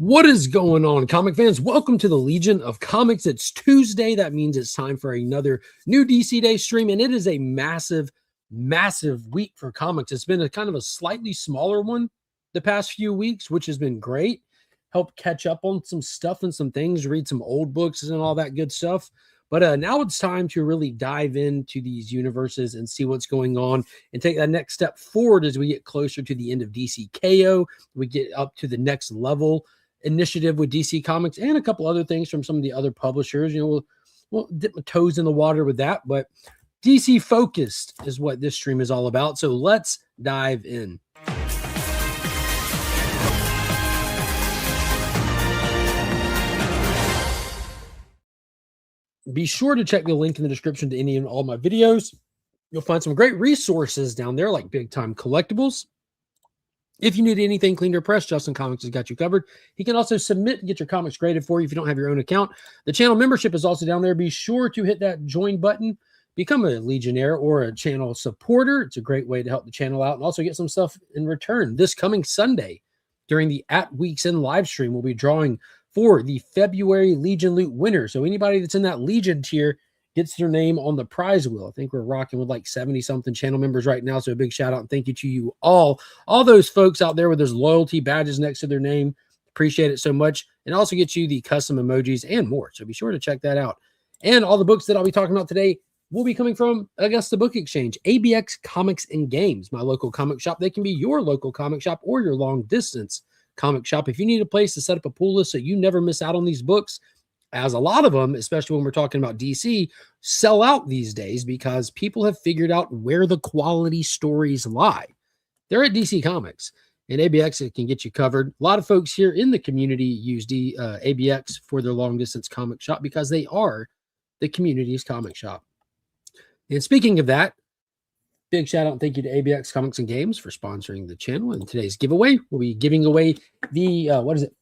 What is going on, comic fans? Welcome to the Legion of Comics. It's Tuesday. That means it's time for another new DC Day stream, and it is a massive, massive week for comics. It's been a kind of a slightly smaller one the past few weeks, which has been great. Help catch up on some stuff and some things, read some old books and all that good stuff. But now it's time to really dive into these universes and see what's going on and take that next step forward as we get closer to the end of DC KO. We get up to the next level initiative with DC Comics and a couple other things from some of the other publishers. You know, we'll dip my toes in the water with that, but DC focused is what this stream is all about. So let's dive in. Be sure to check the link in the description to any and all my videos. You'll find some great resources down there, like big time collectibles. If you need anything cleaned or pressed, Justin Comics has got you covered. He can also submit and get your comics graded for you if you don't have your own account. The channel membership is also down there. Be sure to hit that join button. Become a Legionnaire or a channel supporter. It's a great way to help the channel out and also get some stuff in return. This coming Sunday, during the At Weeks In live stream, we'll be drawing for the February Legion Loot winner. So anybody that's in that Legion tier gets their name on the prize wheel. I think we're rocking with like 70-something channel members right now. So a big shout out and thank you to you all those folks out there with those loyalty badges next to their name. Appreciate it so much. And also get you the custom emojis and more. So be sure to check that out. And all the books that I'll be talking about today will be coming from Augusta Book Exchange, ABX Comics and Games, my local comic shop. They can be your local comic shop or your long distance comic shop. If you need a place to set up a pool list so you never miss out on these books, as a lot of them, especially when we're talking about DC, sell out these days because people have figured out where the quality stories lie. They're at DC Comics, and ABX can get you covered. A lot of folks here in the community use ABX for their long-distance comic shop because they are the community's comic shop. And speaking of that, big shout out and thank you to ABX Comics and Games for sponsoring the channel. And today's giveaway, we'll be giving away the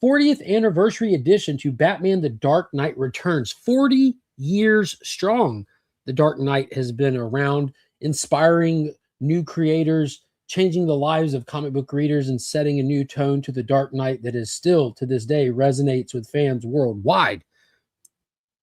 40th anniversary edition to Batman: The Dark Knight Returns. 40 years strong. The Dark Knight has been around, inspiring new creators, changing the lives of comic book readers, and setting a new tone to the Dark Knight that is still to this day resonates with fans worldwide.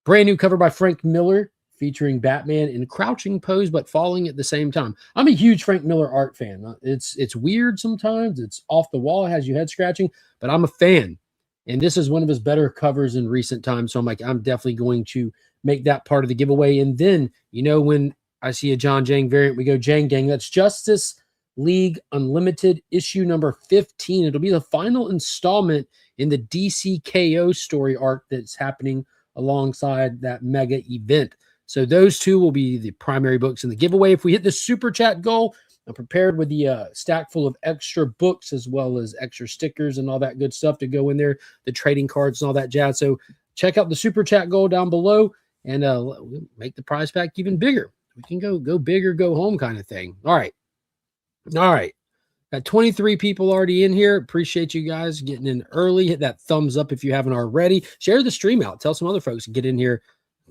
Brand new cover by Frank Miller, featuring Batman in crouching pose but falling at the same time. I'm a huge Frank Miller art fan. It's weird sometimes. It's off the wall, has you head scratching, but I'm a fan. And this is one of his better covers in recent times. So I'm like, I'm definitely going to make that part of the giveaway. And then, you know, when I see a John Jang variant, we go Jang Gang. That's Justice League Unlimited issue number 15. It'll be the final installment in the DC KO story arc that's happening alongside that mega event. So those two will be the primary books in the giveaway. If we hit the super chat goal, I'm prepared with the stack full of extra books as well as extra stickers and all that good stuff to go in there, the trading cards and all that jazz. So check out the super chat goal down below and we'll make the prize pack even bigger. We can go big or go home kind of thing. All right. Got 23 people already in here. Appreciate you guys getting in early. Hit that thumbs up if you haven't already. Share the stream out. Tell some other folks to get in here.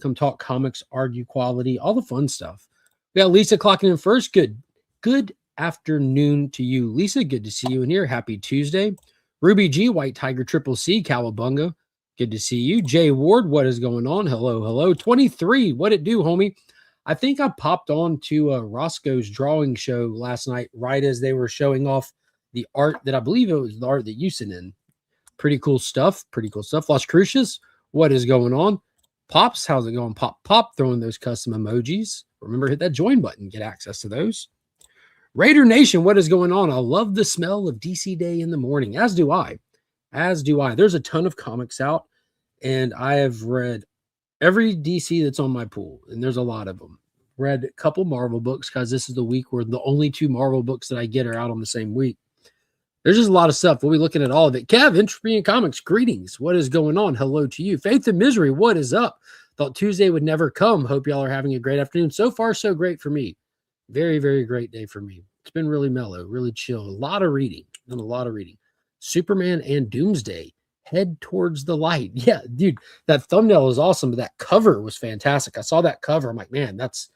Come talk comics, argue quality, all the fun stuff. We got Lisa clocking in first. Good afternoon to you, Lisa. Good to see you in here. Happy Tuesday. Ruby G, White Tiger Triple C, Cowabunga. Good to see you. Jay Ward, what is going on? Hello. 23, what it do, homie? I think I popped on to Roscoe's drawing show last night, right as they were showing off the art that I believe it was the art that you sent in. Pretty cool stuff. Las Crucias, what is going on? Pops, how's it going? Pop, throwing those custom emojis. Remember, hit that join button, get access to those. Raider Nation, what is going on? I love the smell of DC Day in the morning, as do I. There's a ton of comics out, and I have read every DC that's on my pool, and there's a lot of them. Read a couple Marvel books because this is the week where the only 2 Marvel books that I get are out on the same week. There's just a lot of stuff. We'll be looking at all of it. Kev, Entropy and Comics, greetings. What is going on? Hello to you. Faith and Misery, what is up? Thought Tuesday would never come. Hope y'all are having a great afternoon. So far, so great for me. Very, very great day for me. It's been really mellow, really chill. A lot of reading. Superman and Doomsday. Head towards the light. Yeah, dude, that thumbnail is awesome, but that cover was fantastic. I saw that cover. I'm like, man, that's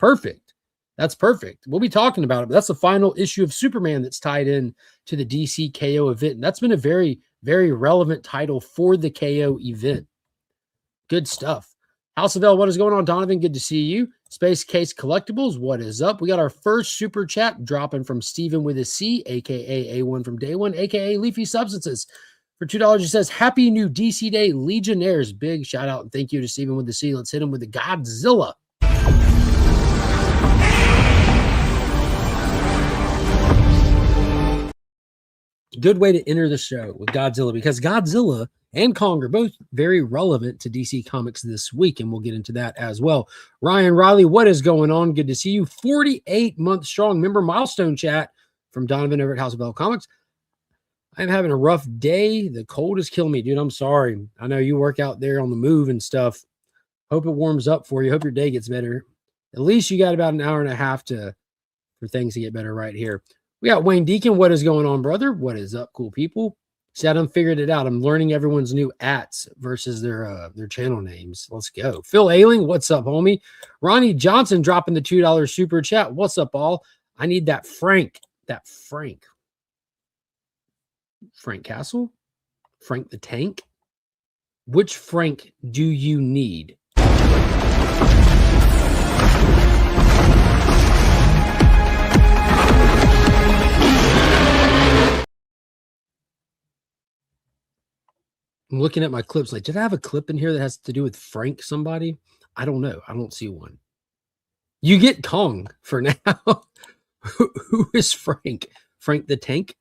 perfect. That's perfect. We'll be talking about it. But that's the final issue of Superman that's tied in to the DC KO event. And that's been a very, very relevant title for the KO event. Good stuff. House of L, what is going on, Donovan? Good to see you. Space Case Collectibles, what is up? We got our first super chat dropping from Steven with a C, a.k.a. A1 from Day One, a.k.a. Leafy Substances. For $2, he says, Happy New DC Day, Legionnaires. Big shout out and thank you to Steven with the C. Let's hit him with the Godzilla. Good way to enter the show with Godzilla, because Godzilla and Kong are both very relevant to DC Comics this week, and we'll get into that as well. Ryan Riley, what is going on? Good to see you. 48 months strong. Member milestone chat from Donovan over at House of L Comics. I'm having a rough day. The cold is killing me, dude. I'm sorry. I know you work out there on the move and stuff. Hope it warms up for you. Hope your day gets better. At least you got about an hour and a half for things to get better right here. We got Wayne Deacon. What is going on, brother? What is up, cool people? See, I done figured it out. I'm learning everyone's new ats versus their channel names. Let's go. Phil Ailing, what's up, homie? Ronnie Johnson dropping the $2 super chat. What's up, all? I need that Frank. Frank Castle? Frank the Tank? Which Frank do you need? I'm looking at my clips like, did I have a clip in here that has to do with Frank somebody? I don't know. I don't see one. You get Kong for now. Who is Frank? Frank the Tank?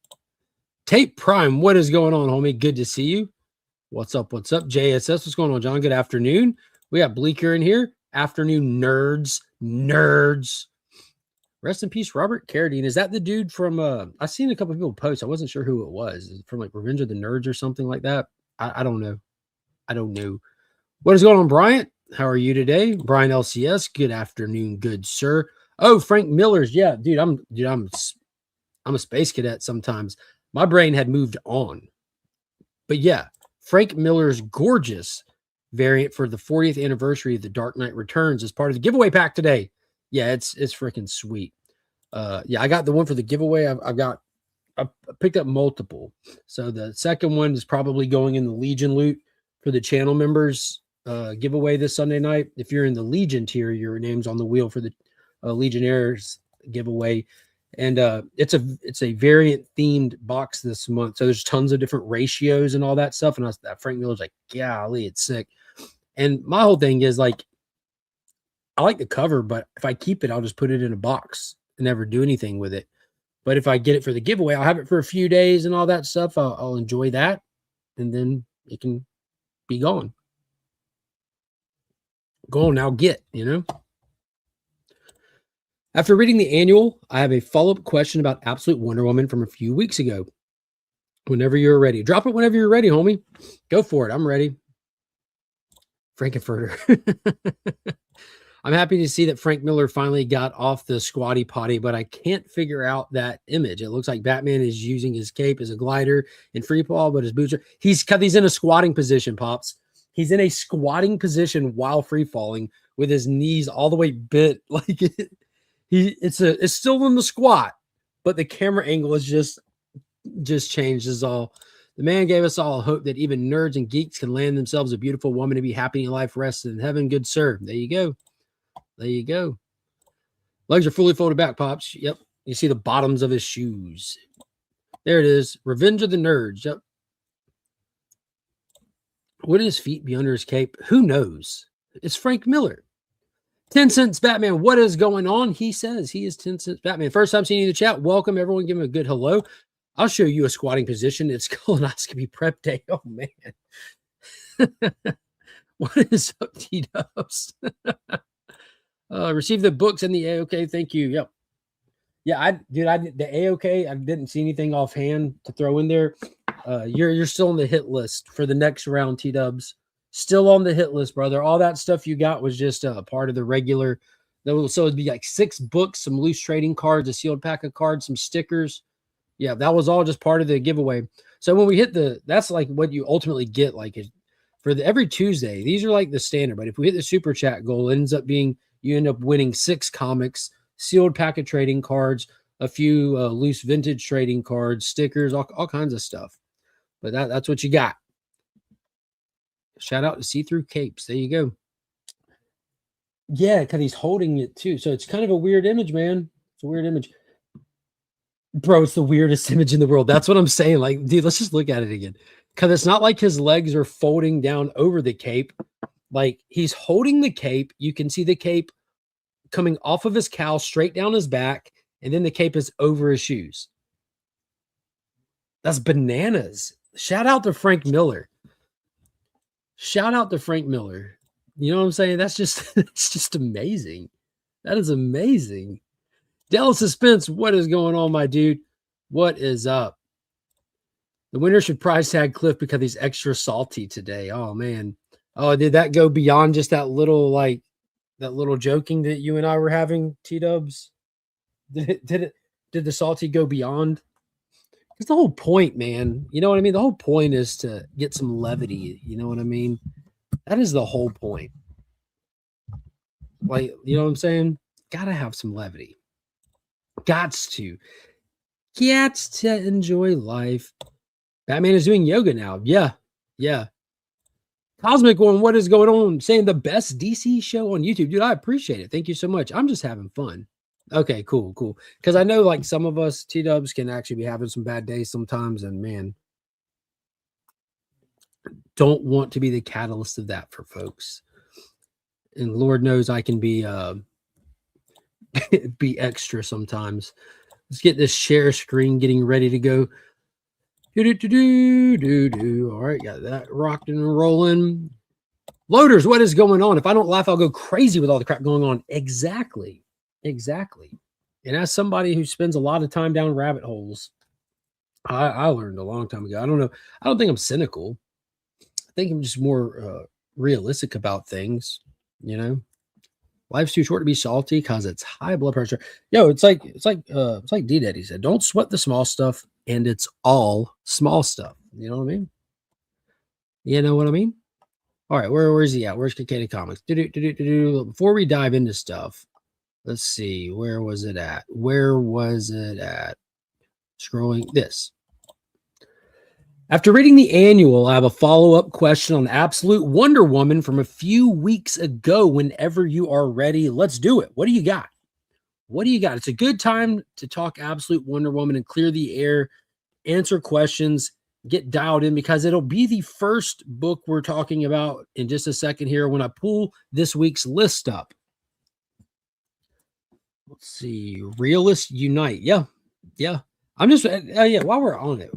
Tape Prime, what is going on, homie? Good to see you. What's up? What's up? JSS, what's going on, John? Good afternoon. We got Bleaker in here. Afternoon nerds. Rest in peace, Robert Carradine. Is that the dude from, I've seen a couple of people post. I wasn't sure who it was. Is it from like Revenge of the Nerds or something like that? I don't know. I don't know. What is going on, Bryant? How are you today? Brian LCS, good afternoon, good sir. Oh, Frank Miller's. Yeah, dude, I'm a space cadet sometimes. My brain had moved on. But yeah, Frank Miller's gorgeous variant for the 40th anniversary of The Dark Knight Returns is part of the giveaway pack today. Yeah, it's freaking sweet. Yeah, I got the one for the giveaway. I picked up multiple. So the second one is probably going in the Legion loot for the channel members giveaway this Sunday night. If you're in the Legion tier, your name's on the wheel for the Legionnaires giveaway. And it's a variant themed box this month. So there's tons of different ratios and all that stuff. And that Frank Miller's like, golly, it's sick. And my whole thing is like, I like the cover, but if I keep it, I'll just put it in a box and never do anything with it. But if I get it for the giveaway, I'll have it for a few days and all that stuff. I'll enjoy that. And then it can be gone. Go on now, After reading the annual, I have a follow-up question about Absolute Wonder Woman from a few weeks ago. Whenever you're ready. Drop it whenever you're ready, homie. Go for it. I'm ready. Frankenfurter. I'm happy to see that Frank Miller finally got off the squatty potty, but I can't figure out that image. It looks like Batman is using his cape as a glider in free fall, but his boots are... He's in a squatting position, Pops. He's in a squatting position while free falling with his knees all the way bent. Like it's still in the squat, but the camera angle is just changed is all. The man gave us all hope that even nerds and geeks can land themselves a beautiful woman to be happy in life, rested in heaven. Good sir. There you go. There you go. Legs are fully folded back, Pops. Yep. You see the bottoms of his shoes. There it is. Revenge of the Nerds. Yep. Would his feet be under his cape? Who knows? It's Frank Miller. 10 Cents Batman. What is going on? He says he is 10 Cents Batman. First time seeing you in the chat. Welcome, everyone. Give him a good hello. I'll show you a squatting position. It's colonoscopy prep day. Oh, man. What is up, T-Dubs? Receive the books and the AOK. Thank you. Yep. Yeah, the AOK, I didn't see anything offhand to throw in there. You're still on the hit list for the next round, T-Dubs. Still on the hit list, brother. All that stuff you got was just a part of the regular. So it'd be like 6 books, some loose trading cards, a sealed pack of cards, some stickers. Yeah, that was all just part of the giveaway. So when we hit that's like what you ultimately get. Like for every Tuesday, these are like the standard. But if we hit the super chat goal, it ends up being you end up winning 6 comics, sealed pack of trading cards, a few loose vintage trading cards, stickers, all kinds of stuff. But that's what you got. Shout out to See-Through Capes. There you go. Yeah, because he's holding it too. So it's kind of a weird image, man. It's a weird image. Bro, it's the weirdest image in the world. That's what I'm saying. Like, dude, let's just look at it again. Because it's not like his legs are folding down over the cape. Like, he's holding the cape. You can see the cape coming off of his cowl straight down his back. And then the cape is over his shoes. That's bananas. Shout out to Frank Miller. Shout out to Frank Miller. You know what I'm saying? That's just, it's just amazing. That is amazing. Dallas Suspense, what is going on, my dude? What is up? The winner should prize tag Cliff because he's extra salty today. Oh, man. Oh, did that go beyond just that little, like, that little joking that you and I were having, T-Dubs? Did the salty go beyond? It's the whole point, man. You know what I mean? The whole point is to get some levity. You know what I mean? That is the whole point. Like, you know what I'm saying? Gotta have some levity. Gots to enjoy life. Batman is doing yoga now. Yeah. Cosmic One, what is going on? Saying the best DC show on YouTube. Dude, I appreciate it. Thank you so much. I'm just having fun. Okay, cool. Because I know like some of us T-Dubs can actually be having some bad days sometimes. And man, don't want to be the catalyst of that for folks. And Lord knows I can be be extra sometimes. Let's get this share screen getting ready to go. All right, got that rocked and rolling. Loaders, what is going on? If I don't laugh, I'll go crazy with all the crap going on. Exactly. And as somebody who spends a lot of time down rabbit holes, I learned a long time ago. I don't know. I don't think I'm cynical. I think I'm just more realistic about things. You know, life's too short to be salty because it's high blood pressure. Yo, it's like D Daddy said, don't sweat the small stuff, and it's all small stuff. You know what I mean? You know what I mean? All right, where's he at? Where's Cicada Comics? Before we dive into stuff, let's see. Where was it at? Scrolling this. After reading the annual, I have a follow-up question on Absolute Wonder Woman from a few weeks ago. Whenever you are ready, let's do it. What do you got? It's a good time to talk Absolute Wonder Woman and clear the air, answer questions, get dialed in, because it'll be the first book we're talking about in just a second here when I pull this week's list up. Let's see. Realists Unite. Yeah. I'm just, while we're on it,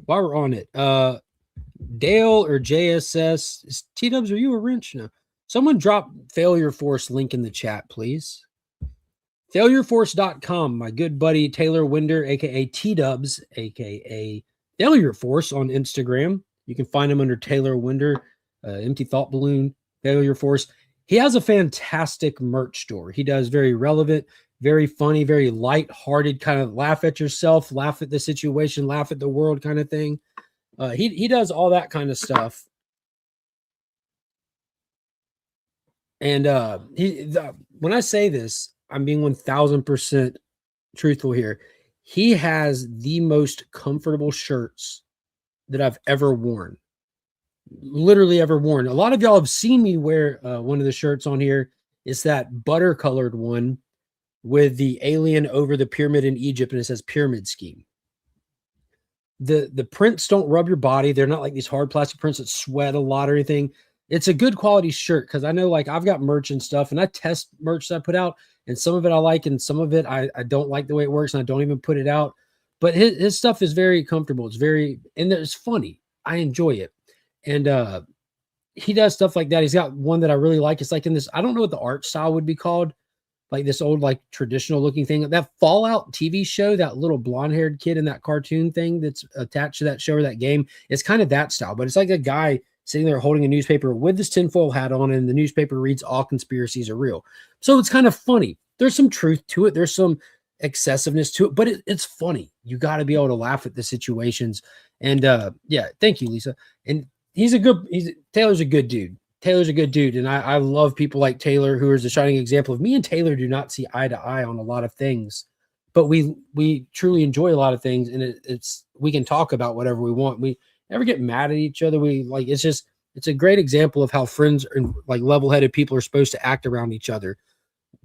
Dale or JSS, T-Dubs, are you a wrench? No. Someone drop Failure Force link in the chat, please. Failureforce.com. My good buddy Taylor Winder, aka T-Dubs, aka Failure Force on Instagram. You can find him under Taylor Winder, Empty Thought Balloon, Failure Force. He has a fantastic merch store. He does very relevant, very funny, very light-hearted, kind of laugh at yourself, laugh at the situation, laugh at the world kind of thing. He does all that kind of stuff. And when I say this, I'm being 1000% truthful here. He has the most comfortable shirts that I've ever worn. Literally ever worn. A lot of y'all have seen me wear one of the shirts on here. It's that butter colored one with the alien over the pyramid in Egypt, and it says pyramid scheme. The prints don't rub your body. They're not like these hard plastic prints that sweat a lot or anything. It's a good quality shirt, because I know like I've got merch and stuff, and I test merch that I put out, and some of it I like, and some of it I don't like the way it works, and I don't even put it out. But his stuff is very comfortable. It's very, and it's funny. I enjoy it. And he does stuff like that. He's got one that I really like. It's like in this, I don't know what the art style would be called, like this old, like traditional looking thing. That Fallout TV show, that little blonde haired kid in that cartoon thing that's attached to that show or that game, it's kind of that style, but it's like a guy sitting there holding a newspaper with this tinfoil hat on, and the newspaper reads all conspiracies are real. So it's kind of funny. There's some truth to it. There's some excessiveness to it, but it's funny. You got to be able to laugh at the situations. And yeah, thank you, Lisa. And Taylor's a good dude. Taylor's a good dude, and I love people like Taylor, who is a shining example of me and Taylor do not see eye to eye on a lot of things, but we truly enjoy a lot of things, and it's we can talk about whatever we want. We never get mad at each other. We like it's a great example of how friends and like level-headed people are supposed to act around each other.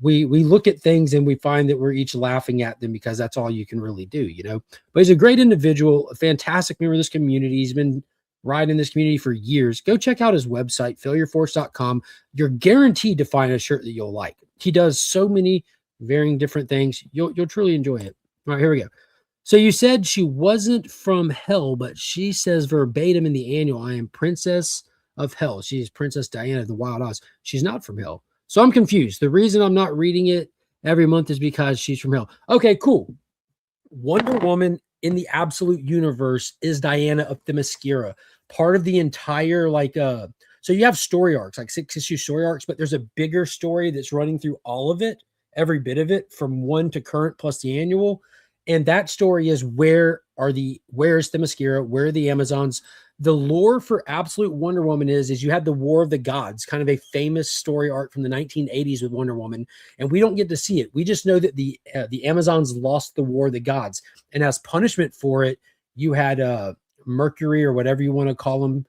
We look at things and we find that we're each laughing at them because that's all you can really do, you know. But he's a great individual, a fantastic member of this community. He's been riding this community for years. Go check out his website, failureforce.com. You're guaranteed to find a shirt that you'll like. He does so many varying different things. You'll truly enjoy it. All right, here we go. So you said she wasn't from hell, but she says verbatim in the annual, I am Princess of Hell. She's Princess Diana of the Wild Oz. She's not from hell. So I'm confused. The reason I'm not reading it every month is because she's from hell. Okay, cool. Wonder Woman in the absolute universe is Diana of Themyscira, part of the entire so you have story arcs, like 6-issue story arcs, but there's a bigger story that's running through all of it, every bit of it, from 1 to current plus the annual. And that story is where is Themyscira? Where are the Amazons? The lore for absolute Wonder Woman is you had the War of the Gods, kind of a famous story arc from the 1980s with Wonder Woman, and we don't get to see it. We just know that the Amazons lost the War of the Gods, and as punishment for it, you had Mercury, or whatever you want to call him.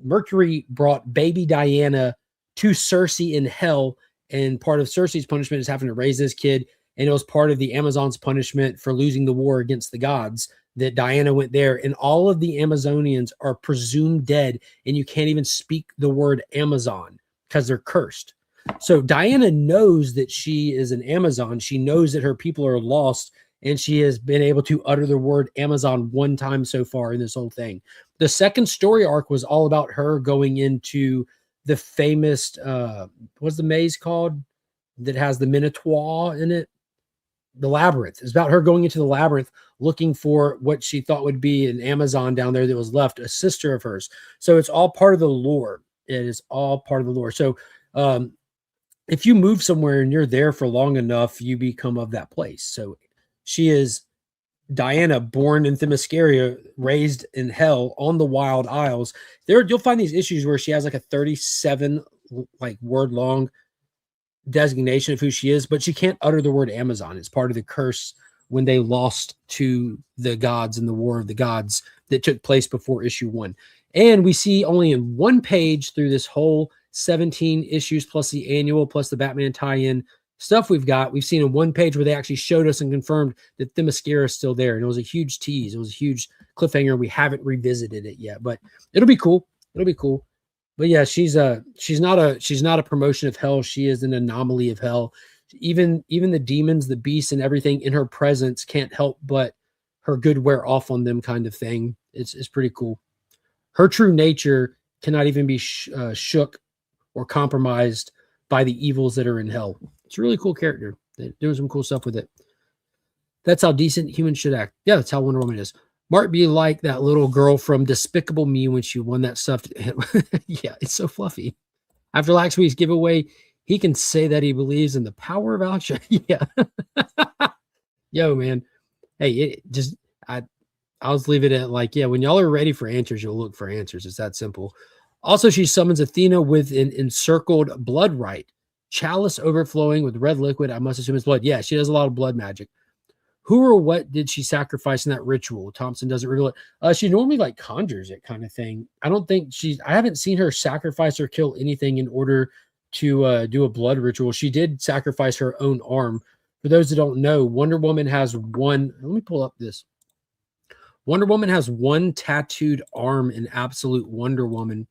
Mercury brought baby Diana to Cersei in hell, and part of Cersei's punishment is having to raise this kid, and it was part of the Amazons' punishment for losing the war against the gods that Diana went there, and all of the Amazonians are presumed dead, and you can't even speak the word Amazon because they're cursed. So Diana knows that she is an Amazon. She knows that her people are lost, and she has been able to utter the word Amazon one time so far in this whole thing. The second story arc was all about her going into the famous, what's the maze called that has the Minotaur in it? The labyrinth. It's about her going into the labyrinth looking for what she thought would be an Amazon down there that was left, a sister of hers. So it's all part of the lore. It is all part of the lore. So if you move somewhere and you're there for long enough, you become of that place. So she is Diana, born in Themyscira, raised in hell on the Wild Isles. There you'll find these issues where she has like a 37 word long designation of who she is, but she can't utter the word Amazon. It's part of the curse when they lost to the gods in the War of the Gods that took place before issue 1. And we see only in one page through this whole 17 issues plus the annual plus the Batman tie-in stuff we've seen in one page where they actually showed us and confirmed that Themyscira is still there. And it was a huge tease. It was a huge cliffhanger. We haven't revisited it yet, but it'll be cool. It'll be cool. But yeah, she's not a promotion of hell. She is an anomaly of hell. Even the demons, the beasts, and everything in her presence can't help but her good wear off on them, kind of thing. It's pretty cool. Her true nature cannot even be shook or compromised by the evils that are in hell. It's a really cool character. They're doing some cool stuff with it. That's how decent humans should act. Yeah, that's how Wonder Woman is. Mark be like that little girl from Despicable Me when she won that stuff. Yeah, it's so fluffy. After last week's giveaway, he can say that he believes in the power of Alex. Yeah. Yo, man. Hey, I'll just leave it at when y'all are ready for answers, you'll look for answers. It's that simple. Also, she summons Athena with an encircled blood rite. Chalice overflowing with red liquid. I must assume it's blood. Yeah, she does a lot of blood magic. Who or what did she sacrifice in that ritual? Thompson doesn't reveal it. She normally conjures it, kind of thing. I haven't seen her sacrifice or kill anything in order to do a blood ritual. She did sacrifice her own arm. For those that don't know, Wonder Woman has one. Let me pull up this. Wonder Woman has one tattooed arm in Absolute Wonder Woman.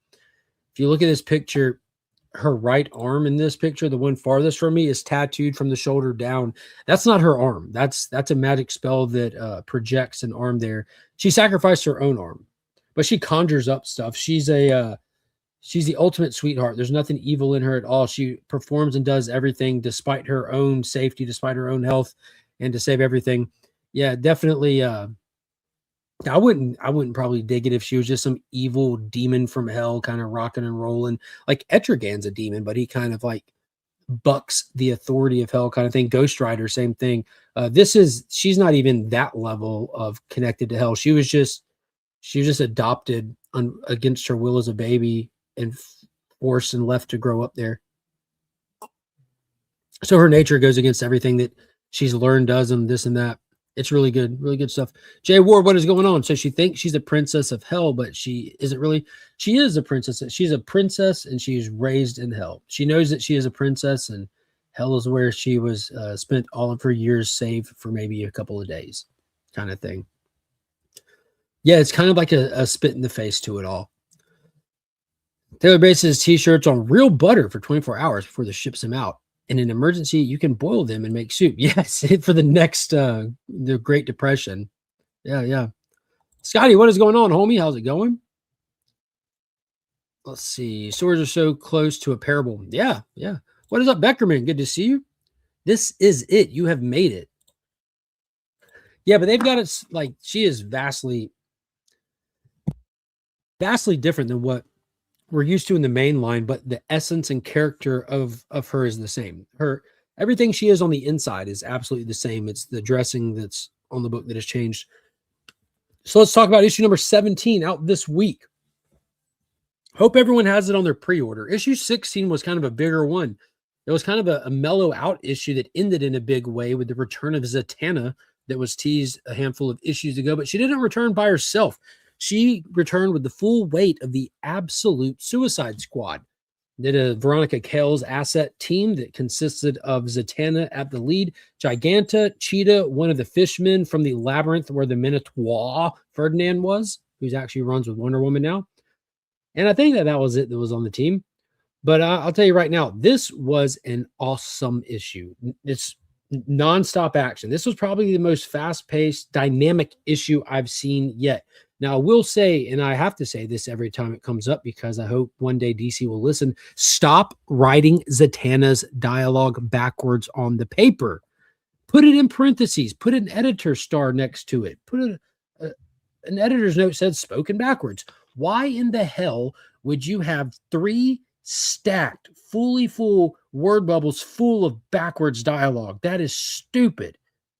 If you look at this picture, her right arm in this picture, the one farthest from me, is tattooed from the shoulder down. That's not her arm. That's a magic spell that projects an arm there. She sacrificed her own arm, but she conjures up stuff. She's the ultimate sweetheart. There's nothing evil in her at all. She performs and does everything despite her own safety, despite her own health, and to save everything. Yeah, definitely. I wouldn't probably dig it if she was just some evil demon from hell, kind of rocking and rolling. Like Etrigan's a demon, but he kind of bucks the authority of hell, kind of thing. Ghost Rider, same thing. She's not even that level of connected to hell. She was just adopted against her will as a baby and forced and left to grow up there. So her nature goes against everything that she's learned, does, and this and that. It's really good stuff. Jay Ward, what is going on? So she thinks she's a princess of hell, but she isn't really. She is a princess. She's a princess, and she's raised in hell. She knows that she is a princess, and hell is where she was spent all of her years, save for maybe a couple of days, kind of thing. Yeah, it's kind of like a spit in the face to it all. Taylor bases t-shirts on real butter for 24 hours before they ships them out. In an emergency, you can boil them and make soup. Yes, for the next the Great Depression. Yeah. Scotty, what is going on, homie? How's it going? Let's see. Swords are so close to a parable. Yeah. What is up, Beckerman? Good to see you. This is it. You have made it. Yeah, but they've got it like she is vastly different than what we're used to in the main line, but the essence and character of her is the same. Everything she is on the inside is absolutely the same. It's the dressing that's on the book that has changed. So let's talk about issue number 17 out this week. Hope everyone has it on their pre-order. Issue 16 was kind of a bigger one. It was kind of a mellow out issue that ended in a big way with the return of Zatanna that was teased a handful of issues ago, but she didn't return by herself. She returned with the full weight of the Absolute Suicide Squad. Did a Veronica Cale's asset team that consisted of Zatanna at the lead, Giganta, Cheetah, one of the fishmen from the labyrinth where the Minotaur Ferdinand was, who's actually runs with Wonder Woman now. And I think that was it that was on the team. But I'll tell you right now, this was an awesome issue. It's nonstop action. This was probably the most fast-paced, dynamic issue I've seen yet. Now, I will say, and I have to say this every time it comes up because I hope one day DC will listen, stop writing Zatanna's dialogue backwards on the paper. Put it in parentheses. Put an editor star next to it. Put an editor's note said spoken backwards. Why in the hell would you have 3 stacked, fully full word bubbles full of backwards dialogue? That is stupid.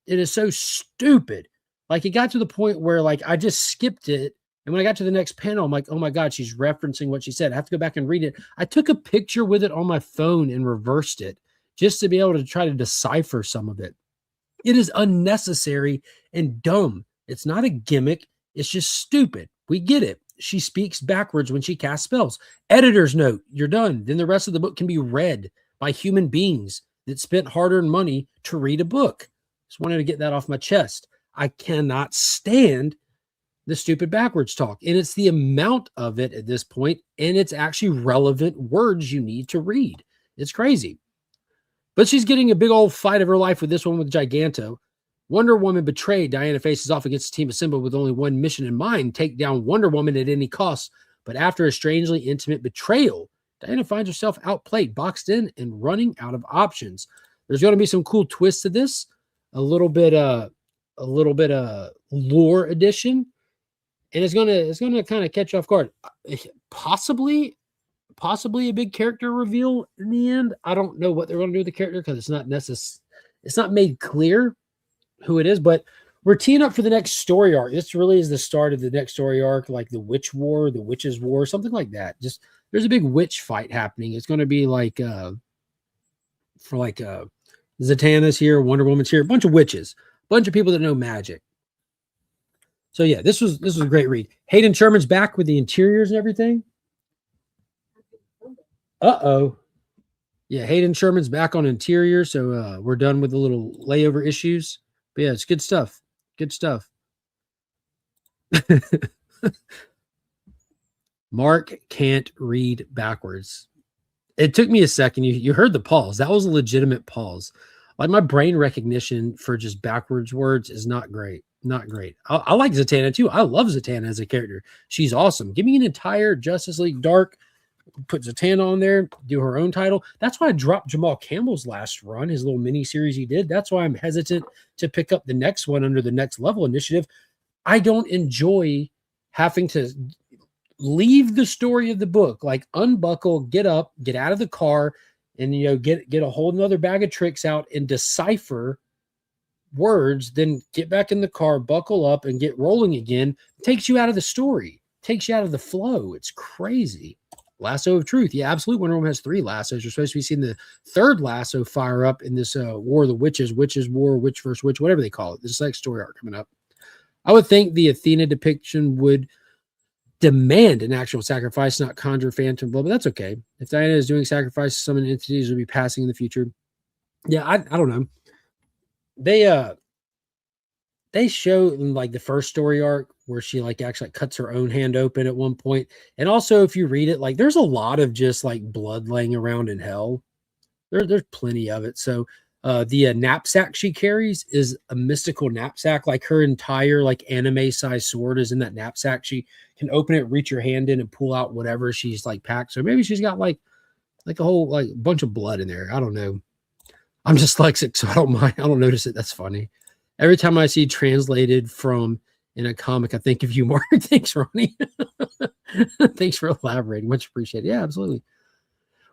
It is so stupid. Like, it got to the point where, like, I just skipped it. And when I got to the next panel, I'm like, oh my God, she's referencing what she said. I have to go back and read it. I took a picture with it on my phone and reversed it just to be able to try to decipher some of it. It is unnecessary and dumb. It's not a gimmick. It's just stupid. We get it. She speaks backwards when she casts spells. Editor's note, you're done. Then the rest of the book can be read by human beings that spent hard-earned money to read a book. Just wanted to get that off my chest. I cannot stand the stupid backwards talk. And it's the amount of it at this point, and it's actually relevant words you need to read. It's crazy. But she's getting a big old fight of her life with this one with Giganto. Wonder Woman betrayed. Diana faces off against a team assembled with only one mission in mind, take down Wonder Woman at any cost. But after a strangely intimate betrayal, Diana finds herself outplayed, boxed in, and running out of options. There's going to be some cool twists to this. A little bit lore addition, and it's gonna kind of catch you off guard. Possibly a big character reveal in the end. I don't know what they're going to do with the character because it's not made clear who it is, but we're teeing up for the next story arc. This really is the start of the next story arc, like the Witch War, the Witches War, something like that. Just there's a big witch fight happening. It's going to be like Zatanna's here, Wonder Woman's here, a bunch of witches, a bunch of people that know magic. So yeah, this was a great read. Hayden Sherman's back with the interiors and everything. Yeah, Hayden Sherman's back on interior, so we're done with the little layover issues. But yeah, it's good stuff. Good stuff. Mark can't read backwards. It took me a second. You heard the pause. That was a legitimate pause. Like, my brain recognition for just backwards words is not great. Not great. I like Zatanna too. I love Zatanna as a character. She's awesome. Give me an entire Justice League Dark, put Zatanna on there, do her own title. That's why I dropped Jamal Campbell's last run, his little mini series he did. That's why I'm hesitant to pick up the next one under the Next Level initiative. I don't enjoy having to leave the story of the book, like unbuckle, get up, get out of the car, and get a whole nother bag of tricks out and decipher words, then get back in the car, buckle up, and get rolling again. It takes you out of the story, takes you out of the flow. It's crazy. Lasso of Truth. Yeah, absolutely. Wonder Woman has 3 lassos. You're supposed to be seeing the 3rd lasso fire up in this War of the Witches, Witches War, Witch versus Witch, whatever they call it. This next story arc coming up. I would think the Athena depiction would demand an actual sacrifice, not conjure phantom blood, but that's okay. If Diana is doing sacrifice, some entities will be passing in the future. Yeah, I don't know. They show in like the first story arc where she like actually cuts her own hand open at one point. And also if you read it, like there's a lot of just like blood laying around in hell. There's plenty of it. So the knapsack she carries is a mystical knapsack. Like her entire like anime size sword is in that knapsack. She can open it, reach your hand in, and pull out whatever she's like packed. So maybe she's got like a whole like bunch of blood in there. I don't know. I'm dyslexic, so I don't mind. I don't notice it. That's funny. Every time I see translated from in a comic, I think of you, Mark. Thanks, Ronnie. Thanks for elaborating. Much appreciated. Yeah, absolutely.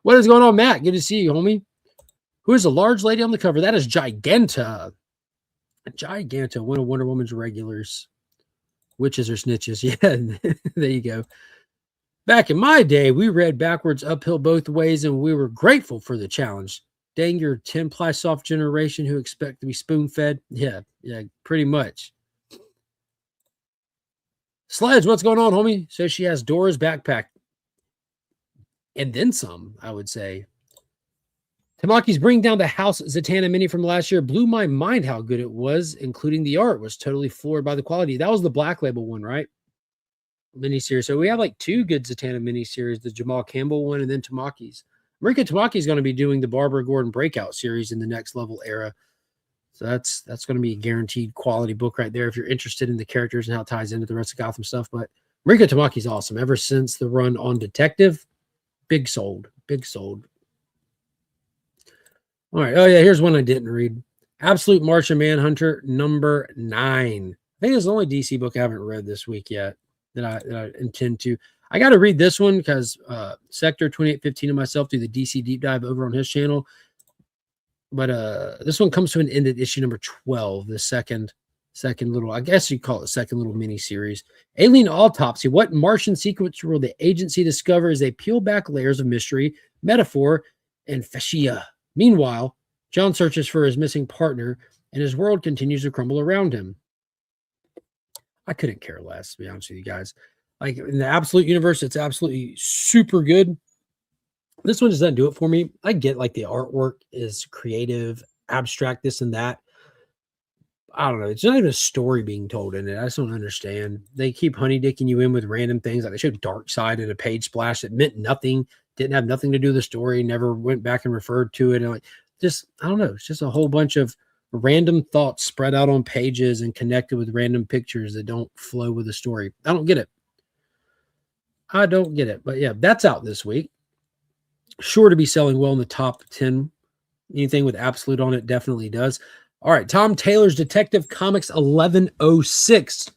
What is going on, Matt? Good to see you, homie. Who is the large lady on the cover? That is Giganta. Giganta, one of Wonder Woman's regulars. Witches or snitches. Yeah, there you go. Back in my day, we read backwards uphill both ways, and we were grateful for the challenge. Dang your 10 ply soft generation who expect to be spoon-fed. Yeah, pretty much. Sledge, what's going on, homie? Says she has Dora's backpack. And then some, I would say. Tamaki's bring down the House Zatanna mini from last year. Blew my mind how good it was, including the art. Was totally floored by the quality. That was the Black Label one, right? Miniseries. So we have like 2 good Zatanna miniseries, the Jamal Campbell one and then Tamaki's. Marika Tamaki is going to be doing the Barbara Gordon breakout series in the Next Level era. So that's going to be a guaranteed quality book right there if you're interested in the characters and how it ties into the rest of Gotham stuff. But Marika Tamaki is awesome. Ever since the run on Detective, big sold. All right. Oh, yeah, here's one I didn't read. Absolute Martian Manhunter number 9. I think it's the only DC book I haven't read this week yet that I intend to. I got to read this one because Sector 2815 and myself do the DC deep dive over on his channel. But this one comes to an end at issue number 12, the second little, I guess you call it second little mini series. Alien Autopsy. What Martian sequence will the agency discover as they peel back layers of mystery, metaphor, and fascia? Meanwhile, John searches for his missing partner, and his world continues to crumble around him. I couldn't care less, to be honest with you guys. Like in the Absolute universe, it's absolutely super good. This one doesn't do it for me. I get like the artwork is creative, abstract, this and that. I don't know. It's not even a story being told in it. I just don't understand. They keep honeydicking you in with random things. Like they showed Dark Side in a page splash that meant nothing, didn't have nothing to do with the story, never went back and referred to it. And like, just, I don't know. It's just a whole bunch of random thoughts spread out on pages and connected with random pictures that don't flow with the story. I don't get it. But yeah, that's out this week. Sure to be selling well in the top 10. Anything with Absolute on it definitely does. All right, Tom Taylor's Detective Comics 1106.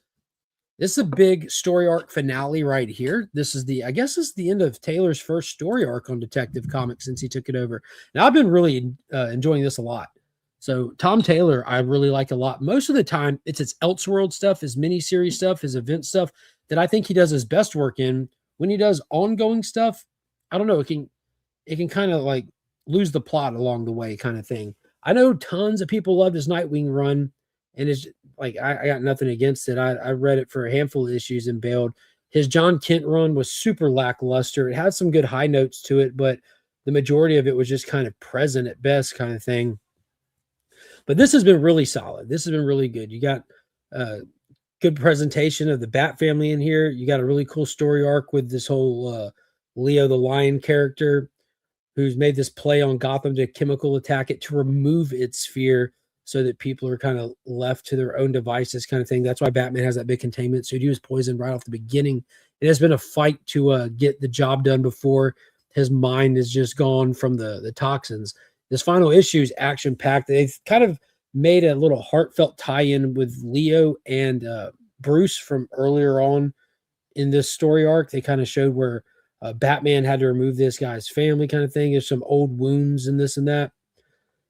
This is a big story arc finale right here. This is I guess this is the end of Taylor's first story arc on Detective Comics since he took it over. Now, I've been really enjoying this a lot. So Tom Taylor, I really like a lot. Most of the time, it's his Elseworld stuff, his miniseries stuff, his event stuff that I think he does his best work in. When he does ongoing stuff, I don't know, it can kind of like lose the plot along the way kind of thing. I know tons of people loved his Nightwing run, and it's like I got nothing against it. I read it for a handful of issues and bailed. His John Kent run was super lackluster. It had some good high notes to it, but the majority of it was just kind of present at best kind of thing. But this has been really solid. This has been really good. You got good presentation of the Bat family in here. You got a really cool story arc with this whole Leo the Lion character who's made this play on Gotham to chemical attack it to remove its fear so that people are kind of left to their own devices kind of thing. That's why Batman has that big containment. So he was poisoned right off the beginning. It has been a fight to get the job done before his mind is just gone from the toxins. This final issue is action-packed. They've kind of made a little heartfelt tie-in with Leo and Bruce from earlier on in this story arc. They kind of showed where Batman had to remove this guy's family kind of thing. There's some old wounds and this and that.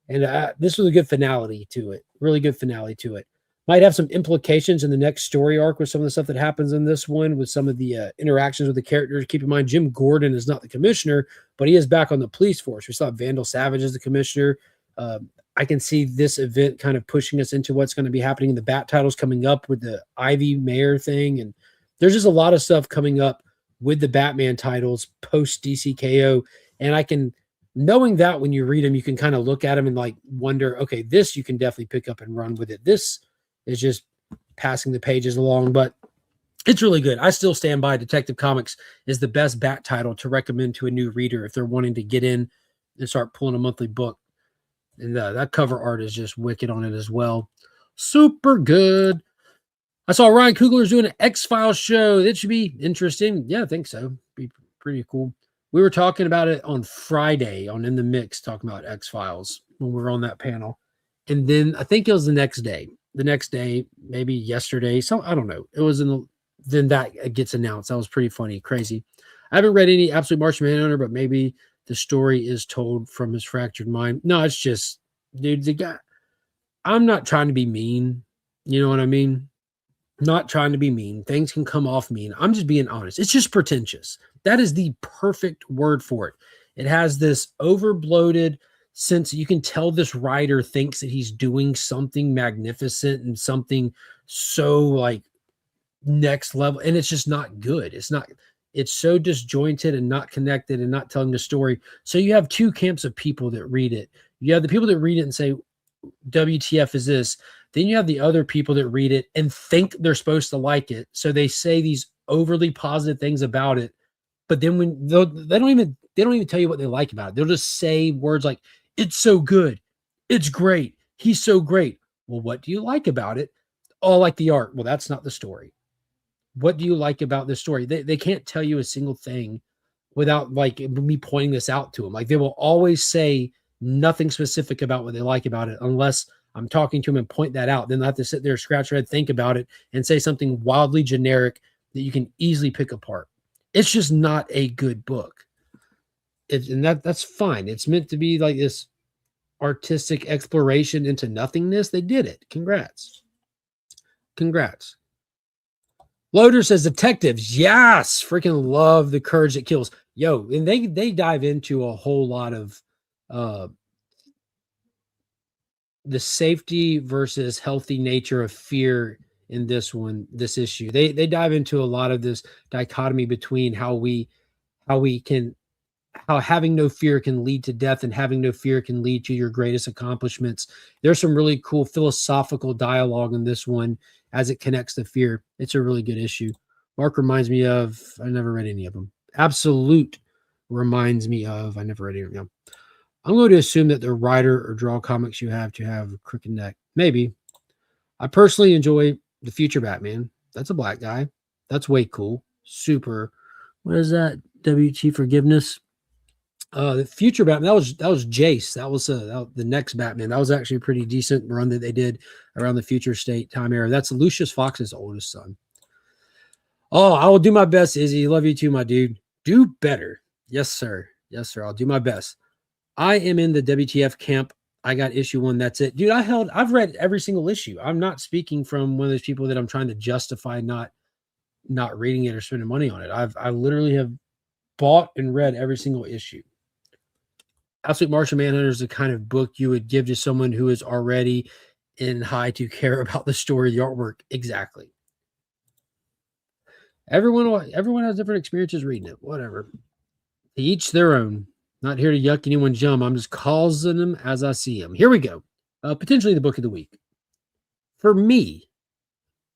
And this was a good finality to it. Really good finale to it. Might have some implications in the next story arc with some of the stuff that happens in this one, with some of the interactions with the characters. Keep in mind, Jim Gordon is not the commissioner, but he is back on the police force. We saw Vandal Savage as the commissioner. I can see this event kind of pushing us into what's going to be happening in the Bat titles coming up with the Ivy Mayor thing. And there's just a lot of stuff coming up with the Batman titles post DCKO. And I can, knowing that when you read them, you can kind of look at them and like wonder, okay, this you can definitely pick up and run with it. This is just passing the pages along, but it's really good. I still stand by Detective Comics is the best Bat title to recommend to a new reader if they're wanting to get in and start pulling a monthly book. And that cover art is just wicked on it as well. Super good. I saw Ryan Coogler's doing an X-Files show. That should be interesting. Yeah, I think so. Be pretty cool. We were talking about it on Friday on In the Mix, talking about X-Files when we were on that panel. And then I think it was the next day, maybe yesterday. So I don't know. It was then that gets announced. That was pretty funny, crazy. I haven't read any Absolute Martian Manhunter, but maybe the story is told from his fractured mind. No, it's just, dude, the guy, I'm not trying to be mean. You know what I mean? Not trying to be mean. Things can come off mean. I'm just being honest. It's just pretentious. That is the perfect word for it. It has this overbloated sense. You can tell this writer thinks that he's doing something magnificent and something so like next level. And it's just not good. It's so disjointed and not connected and not telling the story. So you have two camps of people that read it. You have the people that read it and say, WTF is this? Then you have the other people that read it and think they're supposed to like it. So they say these overly positive things about it. But then when they don't even tell you what they like about it. They'll just say words like, it's so good. It's great. He's so great. Well, what do you like about it? Oh, I like the art. Well, that's not the story. What do you like about this story? They can't tell you a single thing without like me pointing this out to them. Like they will always say nothing specific about what they like about it unless I'm talking to them and point that out. Then I have to sit there, scratch your head, think about it, and say something wildly generic that you can easily pick apart. It's just not a good book. And that's fine. It's meant to be like this artistic exploration into nothingness. They did it. Congrats. Loader says detectives. Yes. Freaking love The Courage That Kills. Yo, and they dive into a whole lot of the safety versus healthy nature of fear in this issue. They dive into a lot of this dichotomy between how having no fear can lead to death and having no fear can lead to your greatest accomplishments. There's some really cool philosophical dialogue in this one as it connects to fear. It's a really good issue. Mark reminds me of, I never read any of them. Absolute reminds me of, I never read any of them. I'm going to assume that the writer or draw comics you have to have a crooked neck. Maybe. I personally enjoy the Future Batman. That's a black guy. That's way cool. Super. What is that? WT Forgiveness. The Future Batman. That was Jace. That was the next Batman. That was actually a pretty decent run that they did around the Future State time era. That's Lucius Fox's oldest son. Oh, I will do my best, Izzy. Love you too, my dude. Do better. Yes, sir. Yes, sir. I'll do my best. I am in the WTF camp. I got issue 1. That's it. Dude, I've read every single issue. I'm not speaking from one of those people that I'm trying to justify not reading it or spending money on it. I literally have bought and read every single issue. Absolute Martian Manhunter is the kind of book you would give to someone who is already in high to care about the story, the artwork. Exactly. Everyone has different experiences reading it. Whatever. To each their own. Not here to yuck anyone's yum. I'm just causing them as I see them. Here we go. Potentially the book of the week. For me,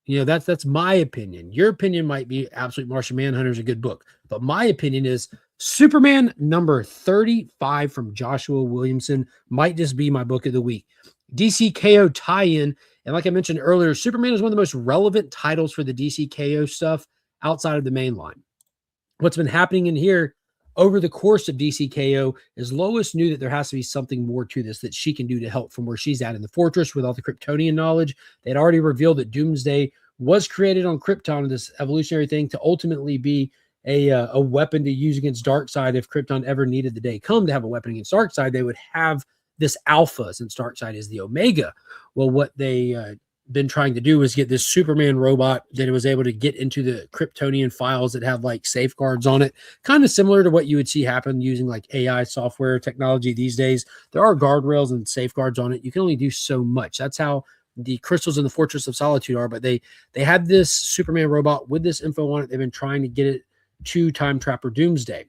that's my opinion. Your opinion might be Absolute Martian Manhunter is a good book. But my opinion is Superman number 35 from Joshua Williamson might just be my book of the week. DCKO tie-in. And like I mentioned earlier, Superman is one of the most relevant titles for the DCKO stuff outside of the main line. What's been happening in here over the course of DCKO is Lois knew that there has to be something more to this that she can do to help from where she's at in the fortress with all the Kryptonian knowledge. They'd already revealed that Doomsday was created on Krypton, this evolutionary thing, to ultimately be a weapon to use against Darkseid. If Krypton ever needed the day come to have a weapon against Darkseid, they would have this alpha, since Darkseid is the Omega. Well, what they been trying to do is get this Superman robot that was able to get into the Kryptonian files that have like safeguards on it, kind of similar to what you would see happen using like AI software technology these days. There are guardrails and safeguards on it. You can only do so much. That's how the crystals in the Fortress of Solitude are. But they had this Superman robot with this info on it. They've been trying to get it to Time Trapper Doomsday.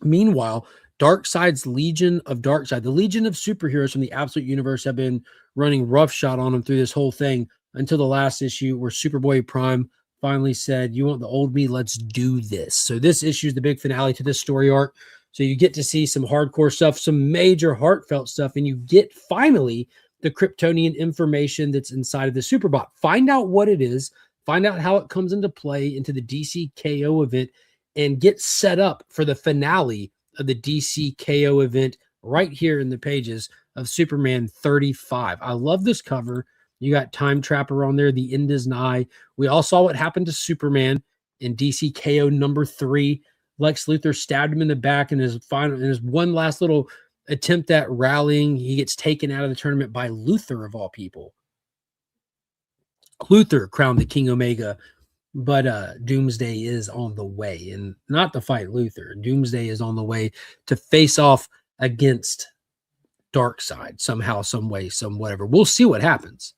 Meanwhile, Darkseid's Legion of Darkseid, the Legion of superheroes from the Absolute Universe, have been running roughshod on him through this whole thing until the last issue where Superboy Prime finally said, "You want the old me? Let's do this." So this issue is the big finale to this story arc. So you get to see some hardcore stuff, some major heartfelt stuff, and you get finally the Kryptonian information that's inside of the Superbot. Find out what it is, find out how it comes into play into the DC KO event, and get set up for the finale of the DC KO event right here in the pages of Superman 35. I love this cover. You got Time Trapper on there. The end is nigh. We all saw what happened to Superman in DC KO number 3. Lex Luthor stabbed him in the back in his one last little attempt at rallying. He gets taken out of the tournament by Luthor of all people. Luthor crowned the King Omega, but Doomsday is on the way, and not to fight Luthor. Doomsday is on the way to face off against Darkseid somehow, some way, some whatever. We'll see what happens.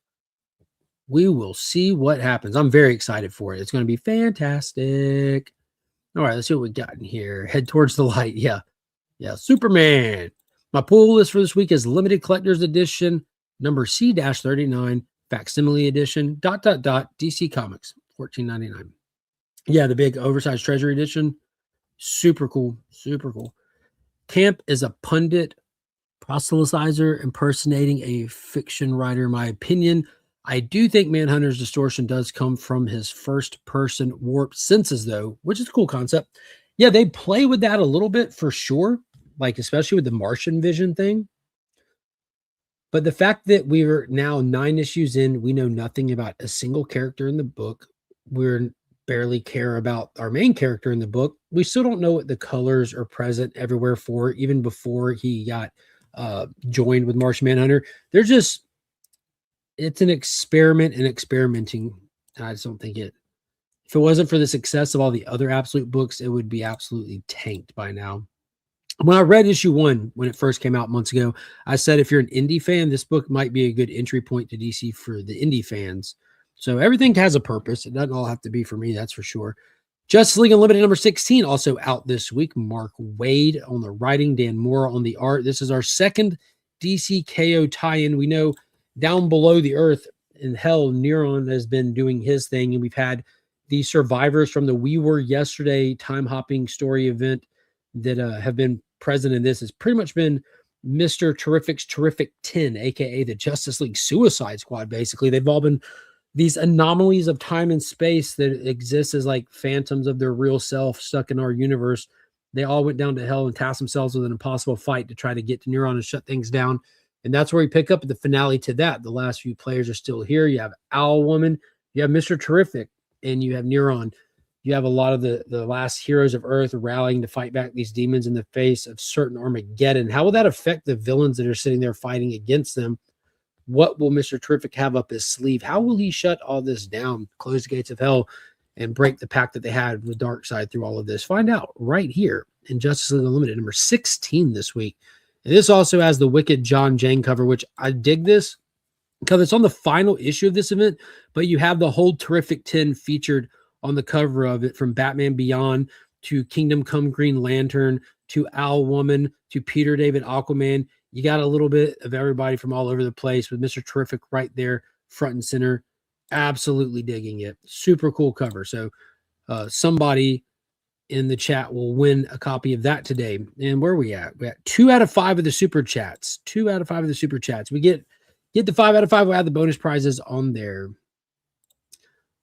We will see what happens. I'm very excited for it. It's going to be fantastic. All right, let's see what we got in here. Head towards the light. Yeah. Superman. My pull list for this week is limited collector's edition, number C-39, facsimile edition, ... DC Comics, $14.99. Yeah, the big oversized treasury edition. Super cool. Camp is a pundit proselytizer impersonating a fiction writer, in my opinion. I do think Manhunter's distortion does come from his first-person warped senses, though, which is a cool concept. Yeah, they play with that a little bit for sure, like especially with the Martian vision thing. But the fact that we're now 9 issues in, we know nothing about a single character in the book. We're barely care about our main character in the book. We still don't know what the colors are present everywhere for, even before he got joined with Martian Manhunter. They're just, it's an experiment and experimenting. I just don't think if it wasn't for the success of all the other Absolute books, it would be absolutely tanked by now. When I read issue 1, when it first came out months ago, I said, if you're an indie fan, this book might be a good entry point to DC for the indie fans. So everything has a purpose. It doesn't all have to be for me, that's for sure. Justice League Unlimited number 16 also out this week. Mark Waid on the writing, Dan Mora on the art. This is our second DC KO tie-in. We know down below the earth in hell, Neuron has been doing his thing, and we've had the survivors from the We Were Yesterday time-hopping story event that have been present in this. Has pretty much been Mr. Terrific's Terrific 10, aka the Justice League Suicide Squad. Basically, they've all been these anomalies of time and space that exist as like phantoms of their real self stuck in our universe. They all went down to hell and tasked themselves with an impossible fight to try to get to Neuron and shut things down. And that's where we pick up the finale to that. The last few players are still here. You have Owl Woman, you have Mr. Terrific, and you have Neuron. You have a lot of the last heroes of Earth rallying to fight back these demons in the face of certain Armageddon. How will that affect the villains that are sitting there fighting against them? What will Mr. Terrific have up his sleeve? How will he shut all this down, close the gates of hell, and break the pact that they had with Darkseid through all of this? Find out right here in Justice League Unlimited, number 16 this week. And this also has the Wicked John Jane cover, which I dig this because it's on the final issue of this event, but you have the whole Terrific 10 featured on the cover of it, from Batman Beyond to Kingdom Come Green Lantern to Owl Woman to Peter David Aquaman. You got a little bit of everybody from all over the place with Mr. Terrific right there front and center. Absolutely digging it. Super cool cover. So somebody in the chat will win a copy of that today. And where are we at? We got 2 out of 5 of the super chats. 2 out of 5 of the super chats. We get the 5 out of 5. We'll have the bonus prizes on there.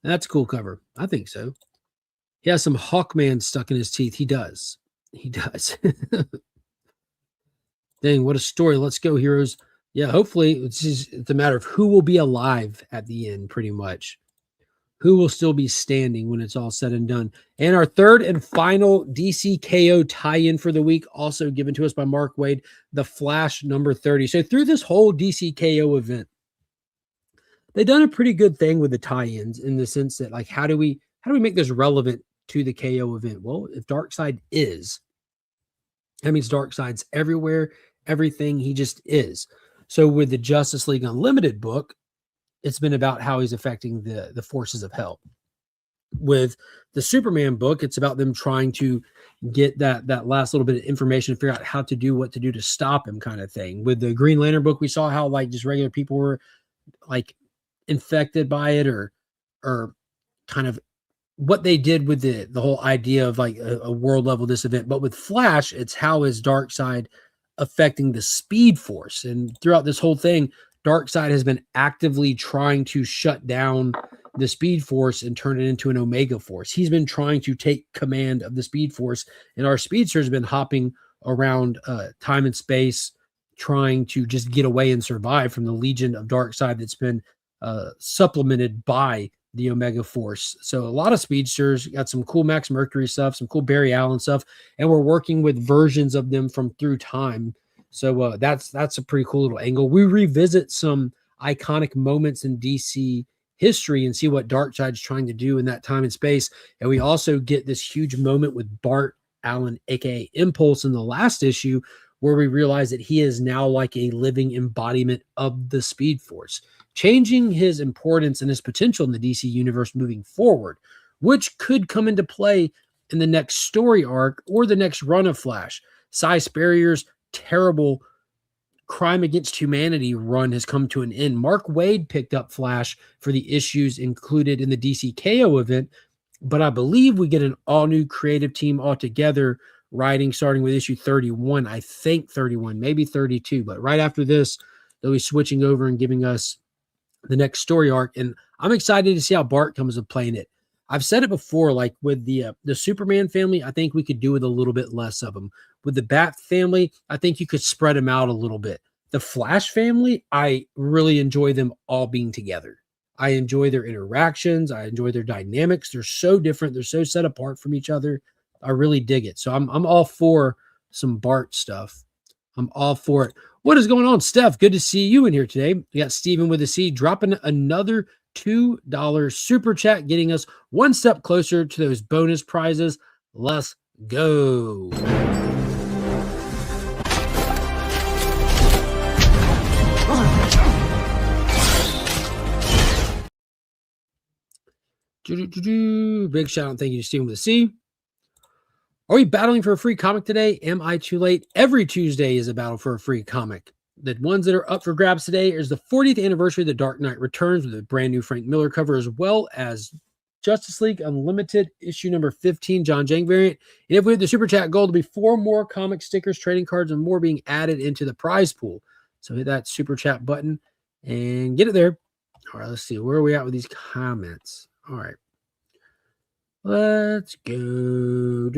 That's a cool cover. I think so. He has some Hawkman stuck in his teeth. He does. Dang, what a story. Let's go, heroes. Yeah, hopefully it's a matter of who will be alive at the end, pretty much. Who will still be standing when it's all said and done. And our third and final DC KO tie-in for the week, also given to us by Mark Waid, The Flash number 30. So through this whole DC KO event, they've done a pretty good thing with the tie-ins in the sense that, like, how do we make this relevant to the KO event? Well, if Darkseid is, that means Darkseid's everywhere, everything. He just is. So with the Justice League Unlimited book, it's been about how he's affecting the forces of hell. With the Superman book, it's about them trying to get that last little bit of information to figure out how to do what to do to stop him, kind of thing. With the Green Lantern book, we saw how, like, just regular people were, like, infected by it, or kind of what they did with the whole idea of, like, a world level this event. But with Flash, it's how is Darkseid affecting the Speed Force. And throughout this whole thing, Darkseid has been actively trying to shut down the Speed Force and turn it into an Omega Force. He's been trying to take command of the Speed Force, and our speedster has been hopping around time and space, trying to just get away and survive from the Legion of Darkseid that's been supplemented by the Omega Force. So a lot of speedsters, got some cool Max Mercury stuff, some cool Barry Allen stuff, and we're working with versions of them from through time. So that's a pretty cool little angle. We revisit some iconic moments in DC history and see what Darkseid's trying to do in that time and space. And we also get this huge moment with Bart Allen, aka Impulse, in the last issue, where we realize that he is now like a living embodiment of the Speed Force, changing his importance and his potential in the DC universe moving forward, which could come into play in the next story arc or the next run of Flash. Cy Sperrier's terrible crime against humanity run has come to an end. Mark Waid picked up Flash for the issues included in the DC KO event, but I believe we get an all-new creative team altogether writing starting with issue 31. I think 31, maybe 32, but right after this, they'll be switching over and giving us the next story arc, and I'm excited to see how Bart comes to playing it. I've said it before, like with the Superman family, I think we could do with a little bit less of them. With the Bat family, I think you could spread them out a little bit. The Flash family, I really enjoy them all being together. I enjoy their interactions. I enjoy their dynamics. They're so different. They're so set apart from each other. I really dig it. So I'm all for some Bart stuff. I'm all for it. What is going on, Steph? Good to see you in here today. We got Steven with a C dropping another $2 super chat, getting us one step closer to those bonus prizes. Let's go. Big shout out. Thank you to Steven with a C. Are we battling for a free comic today? Am I too late? Every Tuesday is a battle for a free comic. The ones that are up for grabs today is the 40th anniversary of The Dark Knight Returns with a brand new Frank Miller cover, as well as Justice League Unlimited issue number 15, John Jang variant. And if we have the super chat goal, there'll be 4 more comic stickers, trading cards, and more being added into the prize pool. So hit that super chat button and get it there. All right, let's see. Where are we at with these comments? All right. Let's go.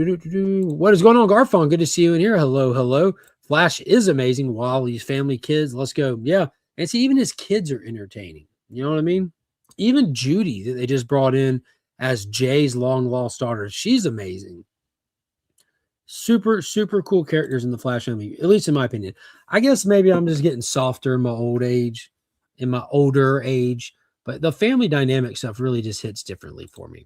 What is going on, Garfon? Good to see you in here. Hello, hello. Flash is amazing. Wally's family, kids. Let's go. Yeah. And see, even his kids are entertaining. You know what I mean? Even Judy that they just brought in as Jay's long lost daughter. She's amazing. Super, super cool characters in the Flash family, at least in my opinion. I guess maybe I'm just getting softer in my older age, but the family dynamic stuff really just hits differently for me.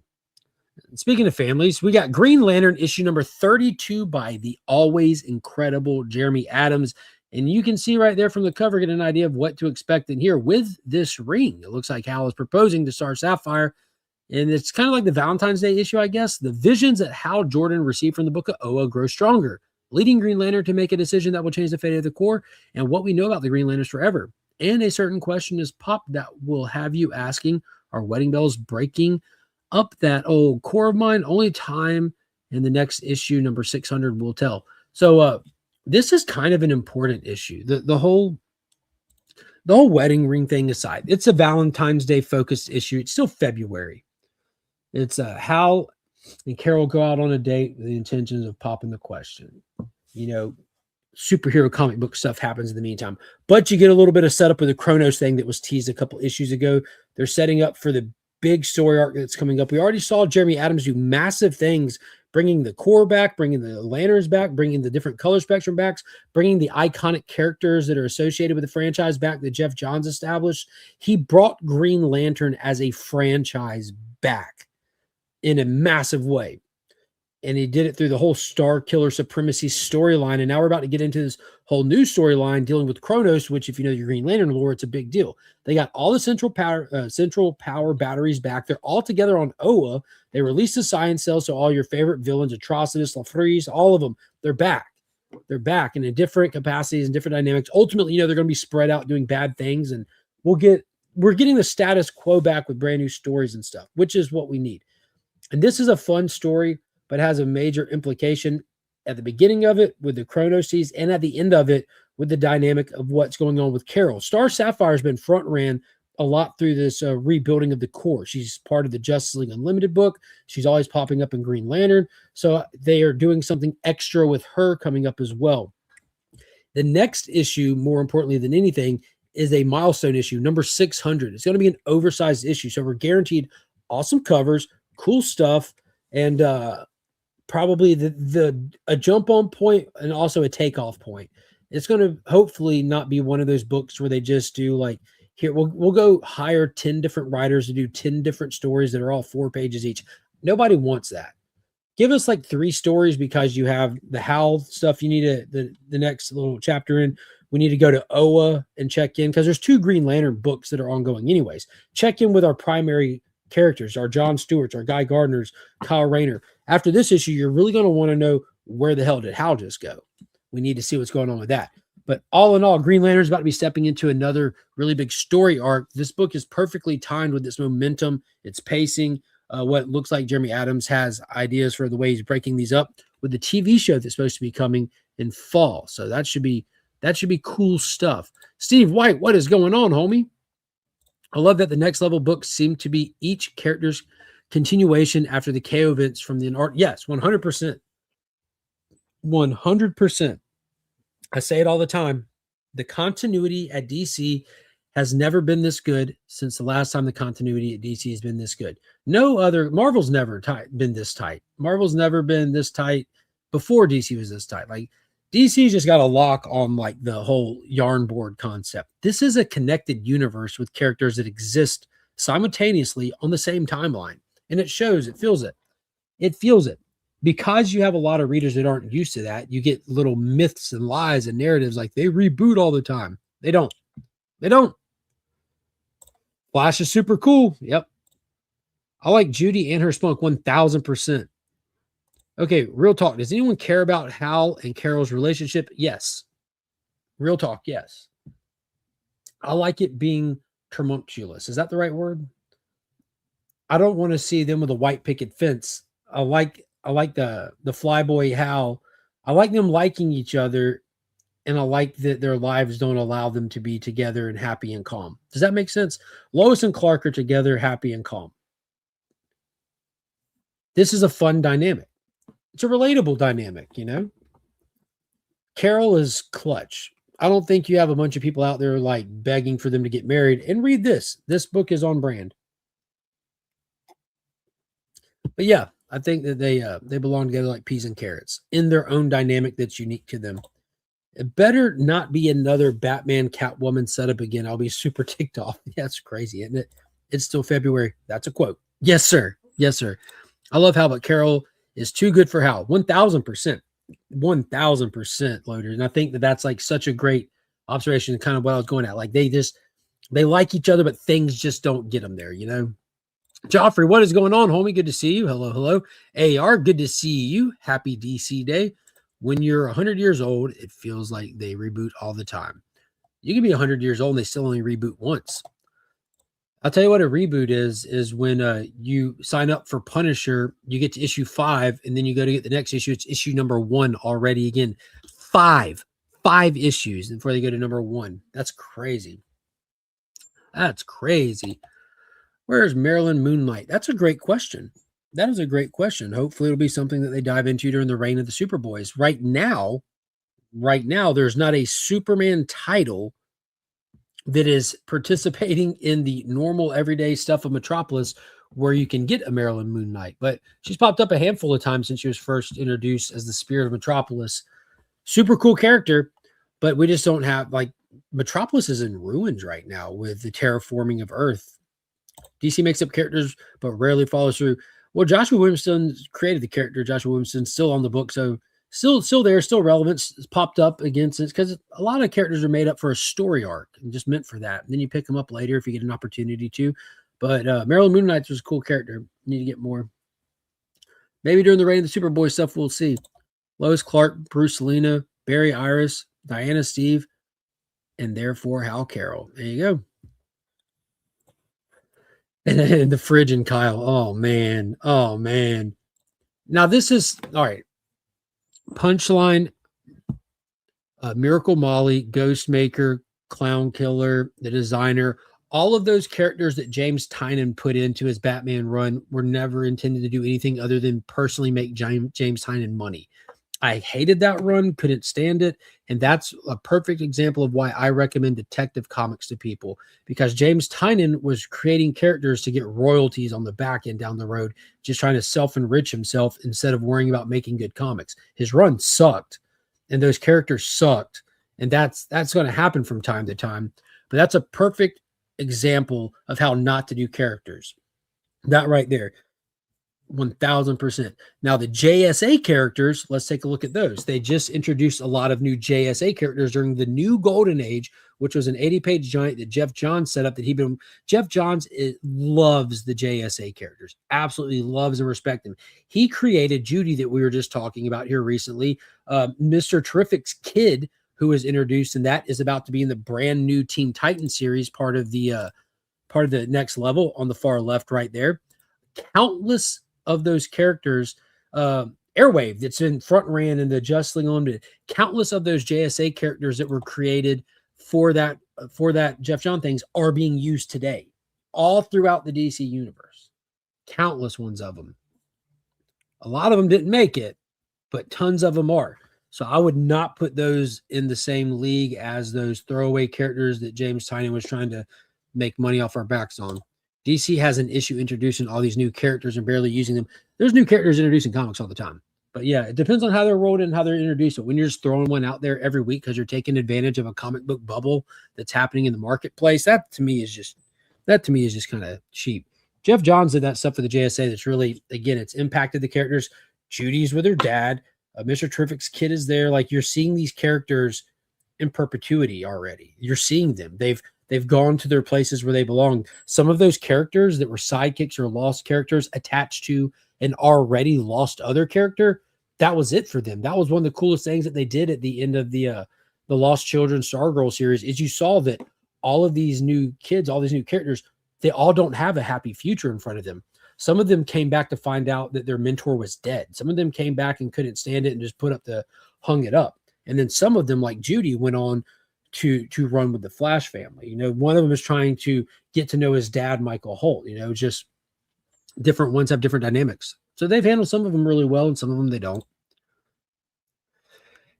Speaking of families, we got Green Lantern issue number 32 by the always incredible Jeremy Adams. And you can see right there from the cover, get an idea of what to expect in here with this ring. It looks like Hal is proposing to Star Sapphire. And it's kind of like the Valentine's Day issue, I guess. The visions that Hal Jordan received from the book of Oa grow stronger, leading Green Lantern to make a decision that will change the fate of the Corps and what we know about the Green Lanterns forever. And a certain question is popped that will have you asking, are wedding bells breaking up that old core of mine? Only time in the next issue, number 600, will tell. So this is kind of an important issue. The whole wedding ring thing aside, it's a Valentine's Day focused issue. It's still February. It's Hal and Carol go out on a date with the intentions of popping the question. You know, superhero comic book stuff happens in the meantime, but you get a little bit of setup with the Chronos thing that was teased a couple issues ago. They're setting up for the big story arc that's coming up. We already saw Jeremy Adams do massive things bringing the core back, bringing the lanterns back, bringing the different color spectrum back, bringing the iconic characters that are associated with the franchise back that Jeff Johns established. He brought Green Lantern as a franchise back in a massive way. And he did it through the whole Star Killer Supremacy storyline. And now we're about to get into this whole new storyline dealing with Kronos, which, if you know your Green Lantern lore, it's a big deal. They got all the central power batteries back. They're all together on Oa. They released the science cells, so all your favorite villains, Atrocitus, Lafreeze, all of them, they're back. They're back in different capacities and different dynamics. Ultimately, they're going to be spread out doing bad things, and we're getting the status quo back with brand new stories and stuff, which is what we need. And this is a fun story, but has a major implication at the beginning of it with the Chronoses and at the end of it with the dynamic of what's going on with Carol. Star Sapphire has been front ran a lot through this rebuilding of the core. She's part of the Justice League Unlimited book. She's always popping up in Green Lantern. So they are doing something extra with her coming up as well. The next issue, more importantly than anything, is a milestone issue, number 600. It's going to be an oversized issue. So we're guaranteed awesome covers, cool stuff, and probably a jump on point and also a takeoff point. It's going to hopefully not be one of those books where they just do like, here, we'll go hire 10 different writers to do 10 different stories that are all 4 pages each. Nobody wants that. Give us like 3 stories because you have the Howl stuff you need the next little chapter in. We need to go to Oa and check in because there's 2 Green Lantern books that are ongoing anyways. Check in with our primary characters, our John Stewarts, our Guy Gardners, Kyle Rayner. After this issue, you're really going to want to know where the hell did Hal just go. We need to see what's going on with that. But all in all, Green Lantern is about to be stepping into another really big story arc. This book is perfectly timed with its momentum, its pacing. What looks like Jeremy Adams has ideas for the way he's breaking these up with the TV show that's supposed to be coming in fall. So that should be cool stuff. Steve White, what is going on, homie? I love that the next level books seem to be each character's continuation after the KO events from the art. Yes, 100%. 100%. I say it all the time. The continuity at DC has never been this good since the last time the continuity at DC has been this good. No other, Marvel's never been this tight. Marvel's never been this tight before DC was this tight. Like DC's just got a lock on like the whole yarn board concept. This is a connected universe with characters that exist simultaneously on the same timeline. And it shows, it feels it. It feels it. Because you have a lot of readers that aren't used to that, you get little myths and lies and narratives like they reboot all the time. They don't. They don't. Flash is super cool. Yep. I like Judy and her spunk 1,000%. Okay, real talk. Does anyone care about Hal and Carol's relationship? Yes. Real talk, yes. I like it being tumultuous. Is that the right word? I don't want to see them with a white picket fence. I like the flyboy Hal. I like them liking each other, and I like that their lives don't allow them to be together and happy and calm. Does that make sense? Lois and Clark are together, happy and calm. This is a fun dynamic. It's a relatable dynamic, Carol is clutch. I don't think you have a bunch of people out there like begging for them to get married. And read this. This book is on brand. But yeah, I think that they belong together like peas and carrots in their own dynamic that's unique to them. It better not be another Batman Catwoman setup again. I'll be super ticked off. Yeah, it's crazy, isn't it? It's still February. That's a quote. Yes, sir. Yes, sir. I love Hal, but Carol is too good for Hal. 1,000%. 1,000% loader. And I think that that's like such a great observation, kind of what I was going at. Like they like each other, but things just don't get them there, Joffrey, what is going on, homie? Good to see you. Hello, hello. AR, good to see you. Happy DC Day. When you're 100 years old, it feels like they reboot all the time. You can be 100 years old and they still only reboot once. I'll tell you what a reboot is when you sign up for Punisher, you get to issue 5, and then you go to get the next issue. It's issue number 1 already again. 5 issues before they go to number 1. That's crazy. That's crazy. Where's Marilyn Moonlight? That's a great question. That is a great question. Hopefully it'll be something that they dive into during the reign of the Superboys. Right now, there's not a Superman title that is participating in the normal everyday stuff of Metropolis where you can get a Marilyn Moon Knight, but she's popped up a handful of times since she was first introduced as the Spirit of Metropolis. Super cool character, but we just don't have, like, Metropolis is in ruins right now with the terraforming of Earth. DC makes up characters, but rarely follows through. Well, Joshua Williamson created the character. Joshua Williamson's still on the book, so still there, still relevant. It's popped up against it because a lot of characters are made up for a story arc and just meant for that. And then you pick them up later if you get an opportunity to. But Marilyn Moon Knight was a cool character. Need to get more. Maybe during the reign of the Superboy stuff, we'll see. Lois Clark, Bruce Selena, Barry Iris, Diana Steve, and therefore Hal Carroll. There you go. And the fridge and Kyle. Oh, man. Oh, man. Now, this is, all right. Punchline, Miracle Molly, Ghostmaker, Clown Killer, the Designer, all of those characters that James Tynion put into his Batman run were never intended to do anything other than personally make James Tynion money. I hated that run, couldn't stand it. And that's a perfect example of why I recommend Detective Comics to people, because James Tynion was creating characters to get royalties on the back end down the road, just trying to self-enrich himself instead of worrying about making good comics. His run sucked and those characters sucked. And that's going to happen from time to time. But that's a perfect example of how not to do characters. That right there. 1000%. Now the JSA characters, let's take a look at those. They just introduced a lot of new JSA characters during the new Golden Age, which was an 80-page giant that Jeff Johns set up. Jeff Johns loves the JSA characters, absolutely loves and respects them. He created Judy that we were just talking about here recently, Mr. Terrific's kid, who was introduced, and that is about to be in the brand new Teen Titans series, part of the next level on the far left right there. Countless of those characters, Airwave that's in Front Ran and the Justling Unlimited, countless of those JSA characters that were created for that Jeff John things are being used today all throughout the DC universe. Countless ones of them. A lot of them didn't make it, but tons of them are. So I would not put those in the same league as those throwaway characters that James Tynion was trying to make money off our backs on. DC has an issue introducing all these new characters and barely using them. There's new characters introduced in comics all the time. But yeah, it depends on how they're rolled in and how they're introduced. But when you're just throwing one out there every week because you're taking advantage of a comic book bubble that's happening in the marketplace, that to me is just kind of cheap. Jeff Johns did that stuff for the JSA that's really, again, it's impacted the characters. Judy's with her dad. Mr. Terrific's kid is there. Like, you're seeing these characters in perpetuity already. You're seeing them. They've gone to their places where they belong. Some of those characters that were sidekicks or lost characters attached to an already lost other character, that was it for them. That was one of the coolest things that they did at the end of the Lost Children Stargirl series, is you saw that all of these new kids, all these new characters, they all don't have a happy future in front of them. Some of them came back to find out that their mentor was dead. Some of them came back and couldn't stand it and just hung it up. And then some of them, like Judy, went on to run with the Flash family. You know, one of them is trying to get to know his dad, Michael Holt. You know, just different ones have different dynamics. So they've handled some of them really well, and some of them they don't.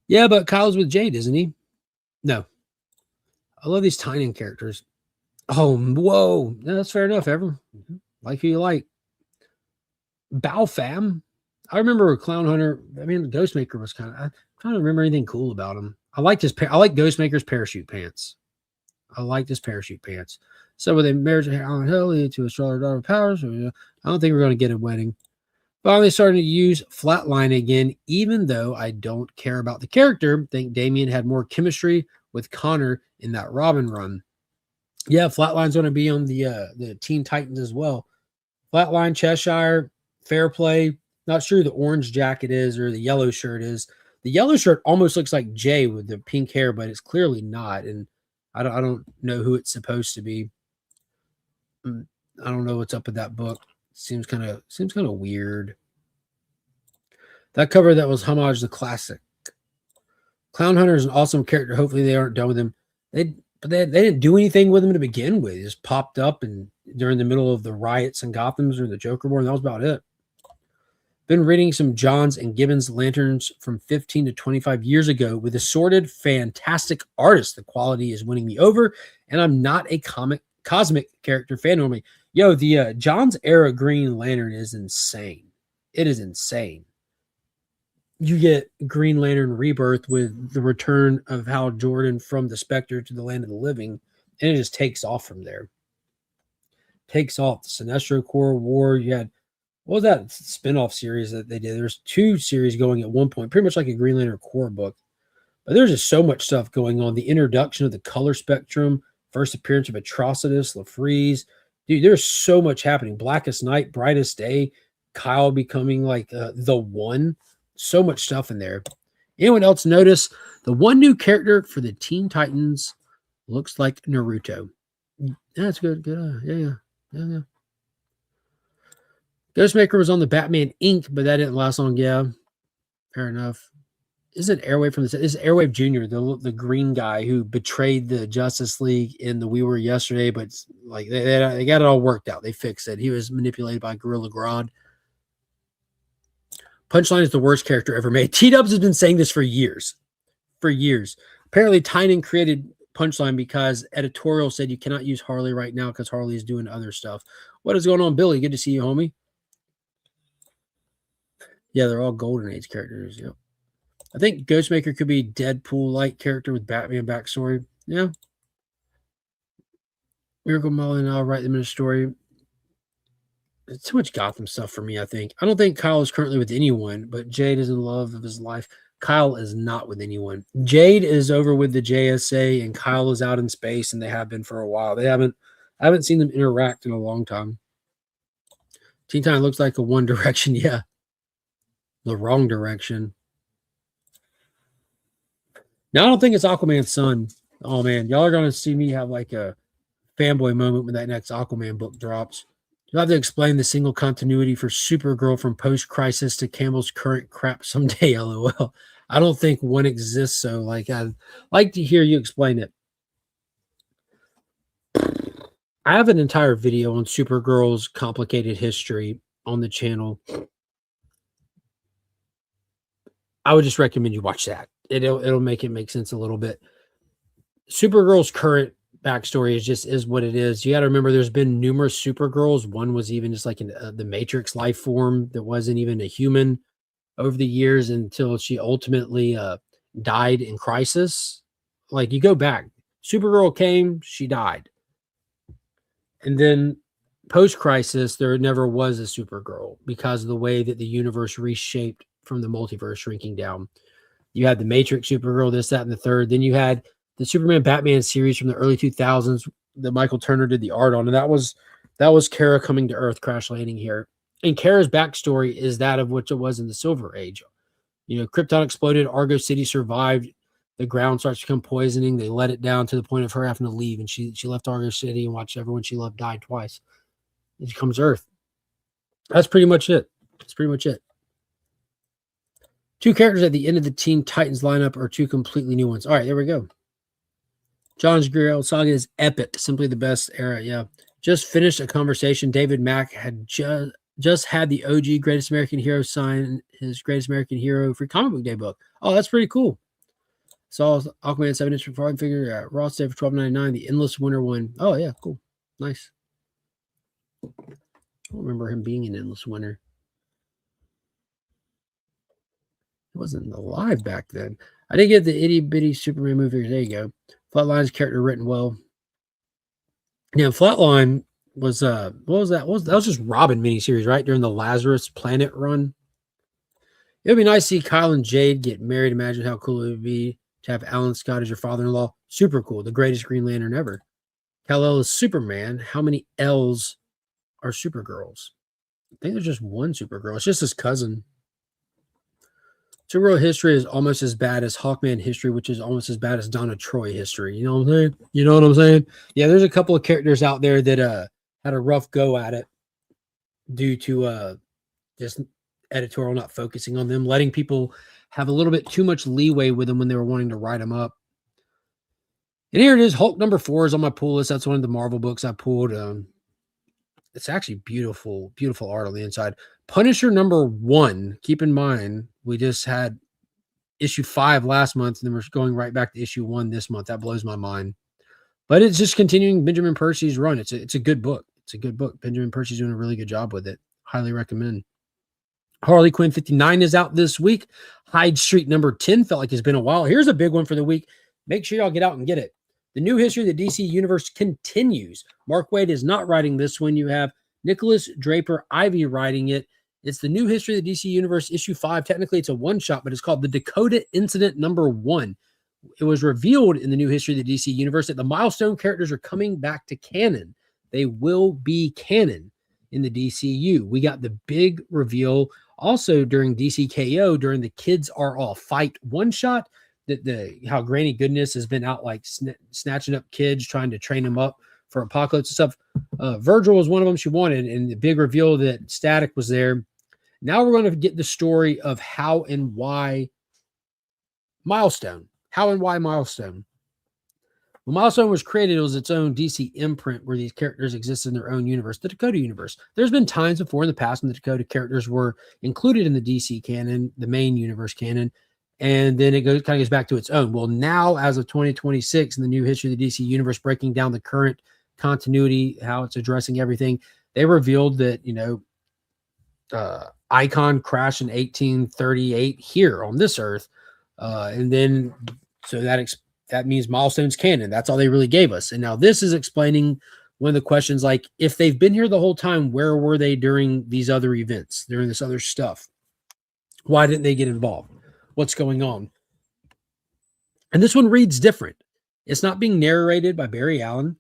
Yeah, but Kyle's with Jade, isn't he? No. I love these Tynion characters. Oh, whoa. No, that's fair enough, Ever. Like who you like. Balfam. I remember Clown Hunter. I mean, Ghostmaker was I'm trying to remember anything cool about him. I like Ghostmaker's parachute pants. I like his parachute pants. So with a marriage of Alan Hill to Astrologer Daughter of Powers, I don't think we're going to get a wedding. Finally starting to use Flatline again, even though I don't care about the character. I think Damian had more chemistry with Connor in that Robin run. Yeah, Flatline's going to be on the Teen Titans as well. Flatline, Cheshire, Fair Play. Not sure who the orange jacket is or the yellow shirt is. The yellow shirt almost looks like Jay with the pink hair, but it's clearly not. And I don't know who it's supposed to be. I don't know what's up with that book. Seems kind of weird. That cover that was homage to the classic. Clown Hunter is an awesome character. Hopefully they aren't done with him. They didn't do anything with him to begin with. He just popped up and during the middle of the riots in Gotham's or the Joker War, and that was about it. Been reading some Johns and Gibbons lanterns from 15 to 25 years ago with assorted, fantastic artists. The quality is winning me over, and I'm not a cosmic character fan normally. Yo, the John's era Green Lantern is insane. It is insane. You get Green Lantern Rebirth with the return of Hal Jordan from the Spectre to the land of the living, and it just takes off from there. Takes off. The Sinestro Corps War. You had, what was that spinoff series that they did? There's 2 series going at one point, pretty much like a Green Lantern Corps book. But there's just so much stuff going on. The introduction of the color spectrum, first appearance of Atrocitus, LaFreeze. Dude, there's so much happening. Blackest Night, Brightest Day, Kyle becoming like the one. So much stuff in there. Anyone else notice the one new character for the Teen Titans looks like Naruto? Yeah, that's good. Good. Yeah. Ghostmaker was on the Batman Inc., but that didn't last long. Yeah, fair enough. Isn't Airwave from this? Is Airwave Jr., the green guy who betrayed the Justice League in the We Were Yesterday, but like they got it all worked out. They fixed it. He was manipulated by Gorilla Grodd. Punchline is the worst character ever made. T-Dubs has been saying this for years. For years. Apparently, Tynan created Punchline because editorial said you cannot use Harley right now because Harley is doing other stuff. What is going on, Billy? Good to see you, homie. Yeah, they're all Golden Age characters. Yep. I think Ghostmaker could be Deadpool-like character with Batman backstory. Yeah. Miracle Molly and I'll write them in a story. It's too much Gotham stuff for me, I think. I don't think Kyle is currently with anyone, but Jade is in love of his life. Kyle is not with anyone. Jade is over with the JSA, and Kyle is out in space, and they have been for a while. I haven't seen them interact in a long time. Teen Titan looks like a One Direction, yeah. The wrong direction. Now I don't think it's Aquaman's son. Oh man, y'all are gonna see me have like a fanboy moment when that next Aquaman book drops. You'll have to explain the single continuity for Supergirl from post-crisis to Campbell's current crap someday, LOL. I don't think one exists, so like I'd like to hear you explain it. I have an entire video on Supergirl's complicated history on the channel. I would just recommend you watch that. It'll make it make sense a little bit. Supergirl's current backstory is what it is. You got to remember there's been numerous Supergirls. One was even just like the Matrix life form that wasn't even a human over the years until she ultimately died in Crisis. Like you go back, Supergirl came, she died. And then post-Crisis, there never was a Supergirl because of the way that the universe reshaped from the multiverse shrinking down. You had the Matrix Supergirl, this, that, and the third. Then you had the Superman Batman series from the early 2000s that Michael Turner did the art on. And that was Kara coming to Earth, crash landing here. And Kara's backstory is that of what it was in the Silver Age. You know, Krypton exploded, Argo City survived, the ground starts to become poisoning. They let it down to the point of her having to leave. And she left Argo City and watched everyone she loved die twice. And she comes to Earth. That's pretty much it. That's pretty much it. 2 characters at the end of the Teen Titans lineup are 2 completely new ones. All right, there we go. John's Grill Saga is epic. Simply the best era. Yeah. Just finished a conversation. David Mack had just had the OG Greatest American Hero sign his Greatest American Hero free comic book day book. Oh, that's pretty cool. Saw Aquaman 7-inch farm figure at Ross Day for $12.99. The Endless Winter one. Oh, yeah, cool. Nice. I don't remember him being in Endless Winter. It wasn't alive back then. I did get the itty bitty Superman movie. There you go. Flatline's character written well. Yeah, Flatline was what was that? That was just Robin miniseries, right? During the Lazarus Planet run. It would be nice to see Kyle and Jade get married. Imagine how cool it would be to have Alan Scott as your father-in-law. Super cool. The greatest Green Lantern ever. Kal-El is Superman. How many L's are Supergirls? I think there's just one Supergirl. It's just his cousin. Supergirl history is almost as bad as Hawkman history, which is almost as bad as Donna Troy history. You know what I'm saying? You know what I'm saying? Yeah, there's a couple of characters out there that had a rough go at it due to just editorial not focusing on them, letting people have a little bit too much leeway with them when they were wanting to write them up. And here it is. Hulk number 4 is on my pull list. That's one of the Marvel books I pulled. It's actually beautiful, beautiful art on the inside. Punisher number 1. Keep in mind, we just had issue 5 last month, and then we're going right back to issue 1 this month. That blows my mind. But it's just continuing Benjamin Percy's run. It's a good book. It's a good book. Benjamin Percy's doing a really good job with it. Highly recommend. Harley Quinn 59 is out this week. Hyde Street number 10 felt like it's been a while. Here's a big one for the week. Make sure y'all get out and get it. The New History of the DC Universe continues. Mark Waid is not writing this one. You have Nicholas Draper Ivy writing it. It's the New History of the DC Universe, issue 5. Technically, it's a one-shot, but it's called The Dakota Incident number 1. It was revealed in the New History of the DC Universe that the Milestone characters are coming back to canon. They will be canon in the DCU. We got the big reveal also during DCKO, during the Kids Are All Fight one-shot, that how Granny Goodness has been out like snatching up kids, trying to train them up for Apocalypse and stuff. Virgil was one of them she wanted, and the big reveal that Static was there. Now we're going to get the story of how and why Milestone. How and why Milestone. When Milestone was created, it was its own DC imprint where these characters exist in their own universe, the Dakota universe. There's been times before in the past when the Dakota characters were included in the DC canon, the main universe canon, and then it kind of goes back to its own. Well, now as of 2026, in the New History of the DC universe, breaking down the current continuity, how it's addressing everything, they revealed that, Icon crashed in 1838 here on this Earth, and then so that means Milestone's canon. That's all they really gave us. And now this is explaining one of the questions, like, if they've been here the whole time, where were they during these other events, during this other stuff? Why didn't they get involved? What's going on? And this one reads different. It's not being narrated by Barry Allen.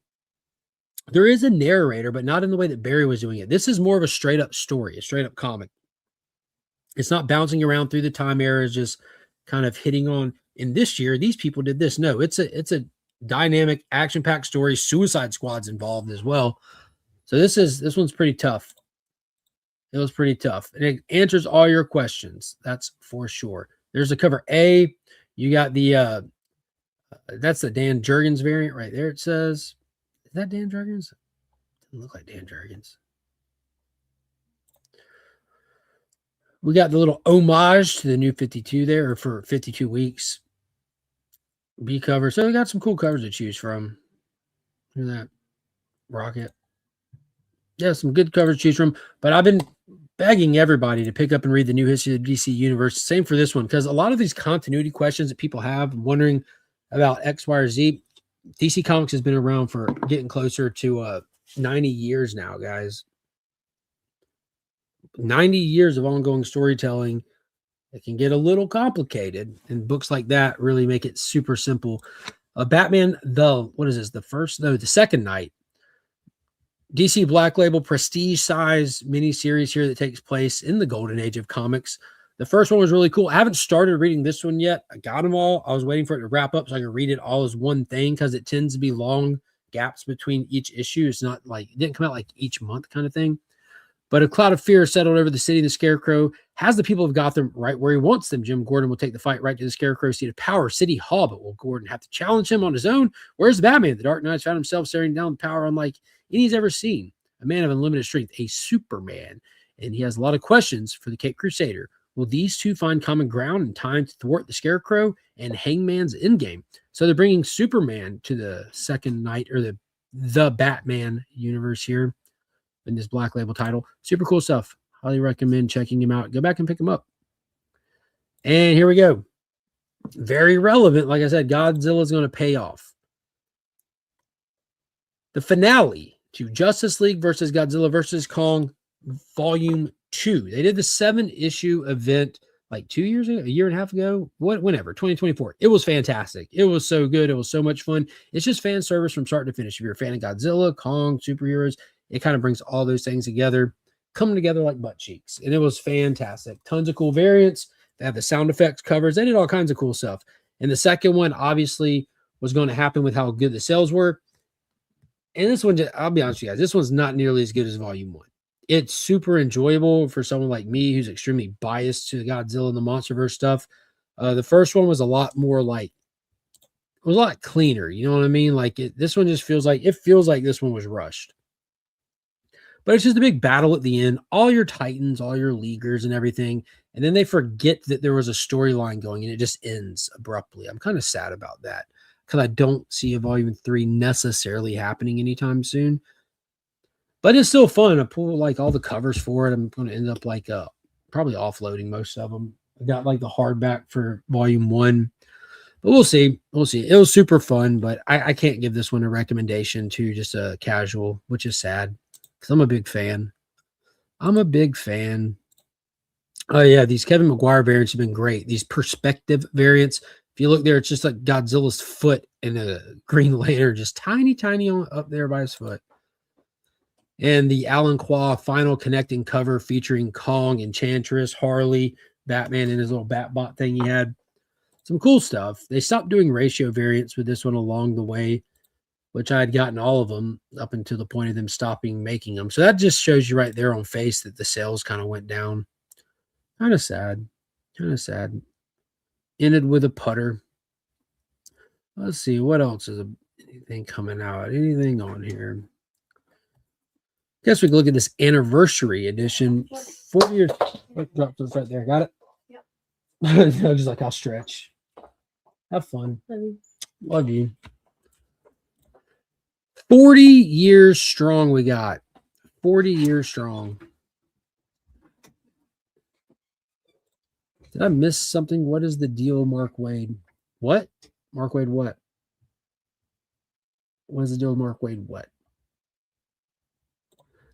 There is a narrator, but not in the way that Barry was doing it. This is more of a straight up story, a straight up comic. It's not bouncing around through the time eras, just kind of hitting on, in this year, these people did this. No, it's a dynamic, action-packed story. Suicide Squad's involved as well. So this one's pretty tough. It was pretty tough. And it answers all your questions. That's for sure. There's the cover A. You got the that's the Dan Jurgens variant right there. It says, is that Dan Jurgens? Doesn't look like Dan Jurgens. We got the little homage to the new 52 there, or for 52 weeks. B cover. So we got some cool covers to choose from. Look at that. Rocket. Yeah, some good covers to choose from. But I've been begging everybody to pick up and read the New History of the DC Universe. Same for this one, because a lot of these continuity questions that people have, wondering about X, Y, or Z, DC Comics has been around for getting closer to 90 years now, guys. 90 years of ongoing storytelling. It can get a little complicated, and books like that really make it super simple. Batman, the second night, DC Black Label prestige size miniseries here that takes place in the golden age of comics. The first one was really cool. I haven't started reading this one yet. I got them all. I was waiting for it to wrap up so I could read it all as one thing, because it tends to be long gaps between each issue. It's not like, it didn't come out like each month kind of thing. But a cloud of fear settled over the city. The Scarecrow has the people of Gotham right where he wants them. Jim Gordon will take the fight right to the Scarecrow's seat of power, City Hall, but will Gordon have to challenge him on his own? Where's the Batman? The Dark Knight's found himself staring down power unlike any he's ever seen. A man of unlimited strength, a Superman. And he has a lot of questions for the Caped Crusader. Will these two find common ground in time to thwart the Scarecrow and Hangman's endgame? So they're bringing Superman to the second night, or the Batman universe here in this Black Label title. Super cool stuff. Highly recommend checking him out. Go back and pick him up. And here we go. Very relevant. Like I said, Godzilla's going to pay off. The finale to Justice League versus Godzilla versus Kong Volume 2. They did the 7-issue event like 2 years ago, a year and a half ago, whenever, 2024. It was fantastic. It was so good. It was so much fun. It's just fan service from start to finish. If you're a fan of Godzilla, Kong, superheroes, it kind of brings all those things together, coming together like butt cheeks. And it was fantastic. Tons of cool variants. They have the sound effects covers. They did all kinds of cool stuff. And the second one obviously was going to happen with how good the sales were. And this one, I'll be honest with you guys, this one's not nearly as good as Volume 1. It's super enjoyable for someone like me who's extremely biased to the Godzilla and the MonsterVerse stuff. The first one was a lot more like, it was a lot cleaner. You know what I mean? Like this one just feels like this one was rushed. But it's just a big battle at the end. All your Titans, all your Leaguers and everything. And then they forget that there was a storyline going and it just ends abruptly. I'm kind of sad about that, because I don't see a Volume 3 necessarily happening anytime soon. But it's still fun. I pull like all the covers for it. I'm going to end up like probably offloading most of them. I got like the hardback for volume 1. But we'll see. We'll see. It was super fun, but I can't give this one a recommendation to just a casual, which is sad because I'm a big fan. I'm a big fan. Oh, yeah. These Kevin McGuire variants have been great. These perspective variants. If you look there, it's just like Godzilla's foot and a Green Lantern, just tiny, tiny up there by his foot. And the Alan Qua final connecting cover featuring Kong, Enchantress, Harley, Batman, and his little Batbot thing he had. Some cool stuff. They stopped doing ratio variants with this one along the way, which I had gotten all of them up until the point of them stopping making them. So that just shows you right there on face that the sales kind of went down. Kind of sad. Kind of sad. Ended with a putter. Let's see. What else is anything coming out? Anything on here? Guess we can look at this anniversary edition. 4 years. Drop to the front there. Got it? Yep. I just like, I'll stretch. Have fun. Love you. 40 years strong we got. 40 years strong. Did I miss something? What is the deal, Mark Wade? What? Mark Wade what? What is the deal with Mark Wade what?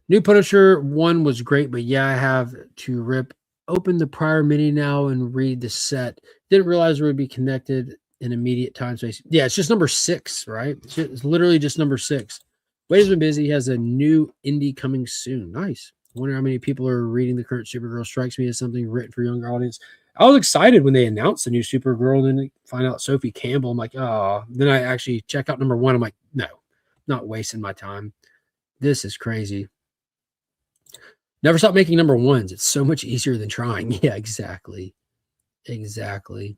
New Punisher 1 was great, but yeah, I have to rip open the prior mini now and read the set. Didn't realize it would be connected in immediate time space. Yeah, it's just number 6, right? It's literally just number 6. Wade's been busy. He has a new indie coming soon. Nice. I wonder how many people are reading the current Supergirl. Strikes me as something written for a younger audience. I was excited when they announced the new Supergirl, and then find out Sophie Campbell. I'm like, oh. Then I actually check out number 1. I'm like, no, not wasting my time. This is crazy. Never stop making number 1s. It's so much easier than trying. Yeah, exactly. Exactly.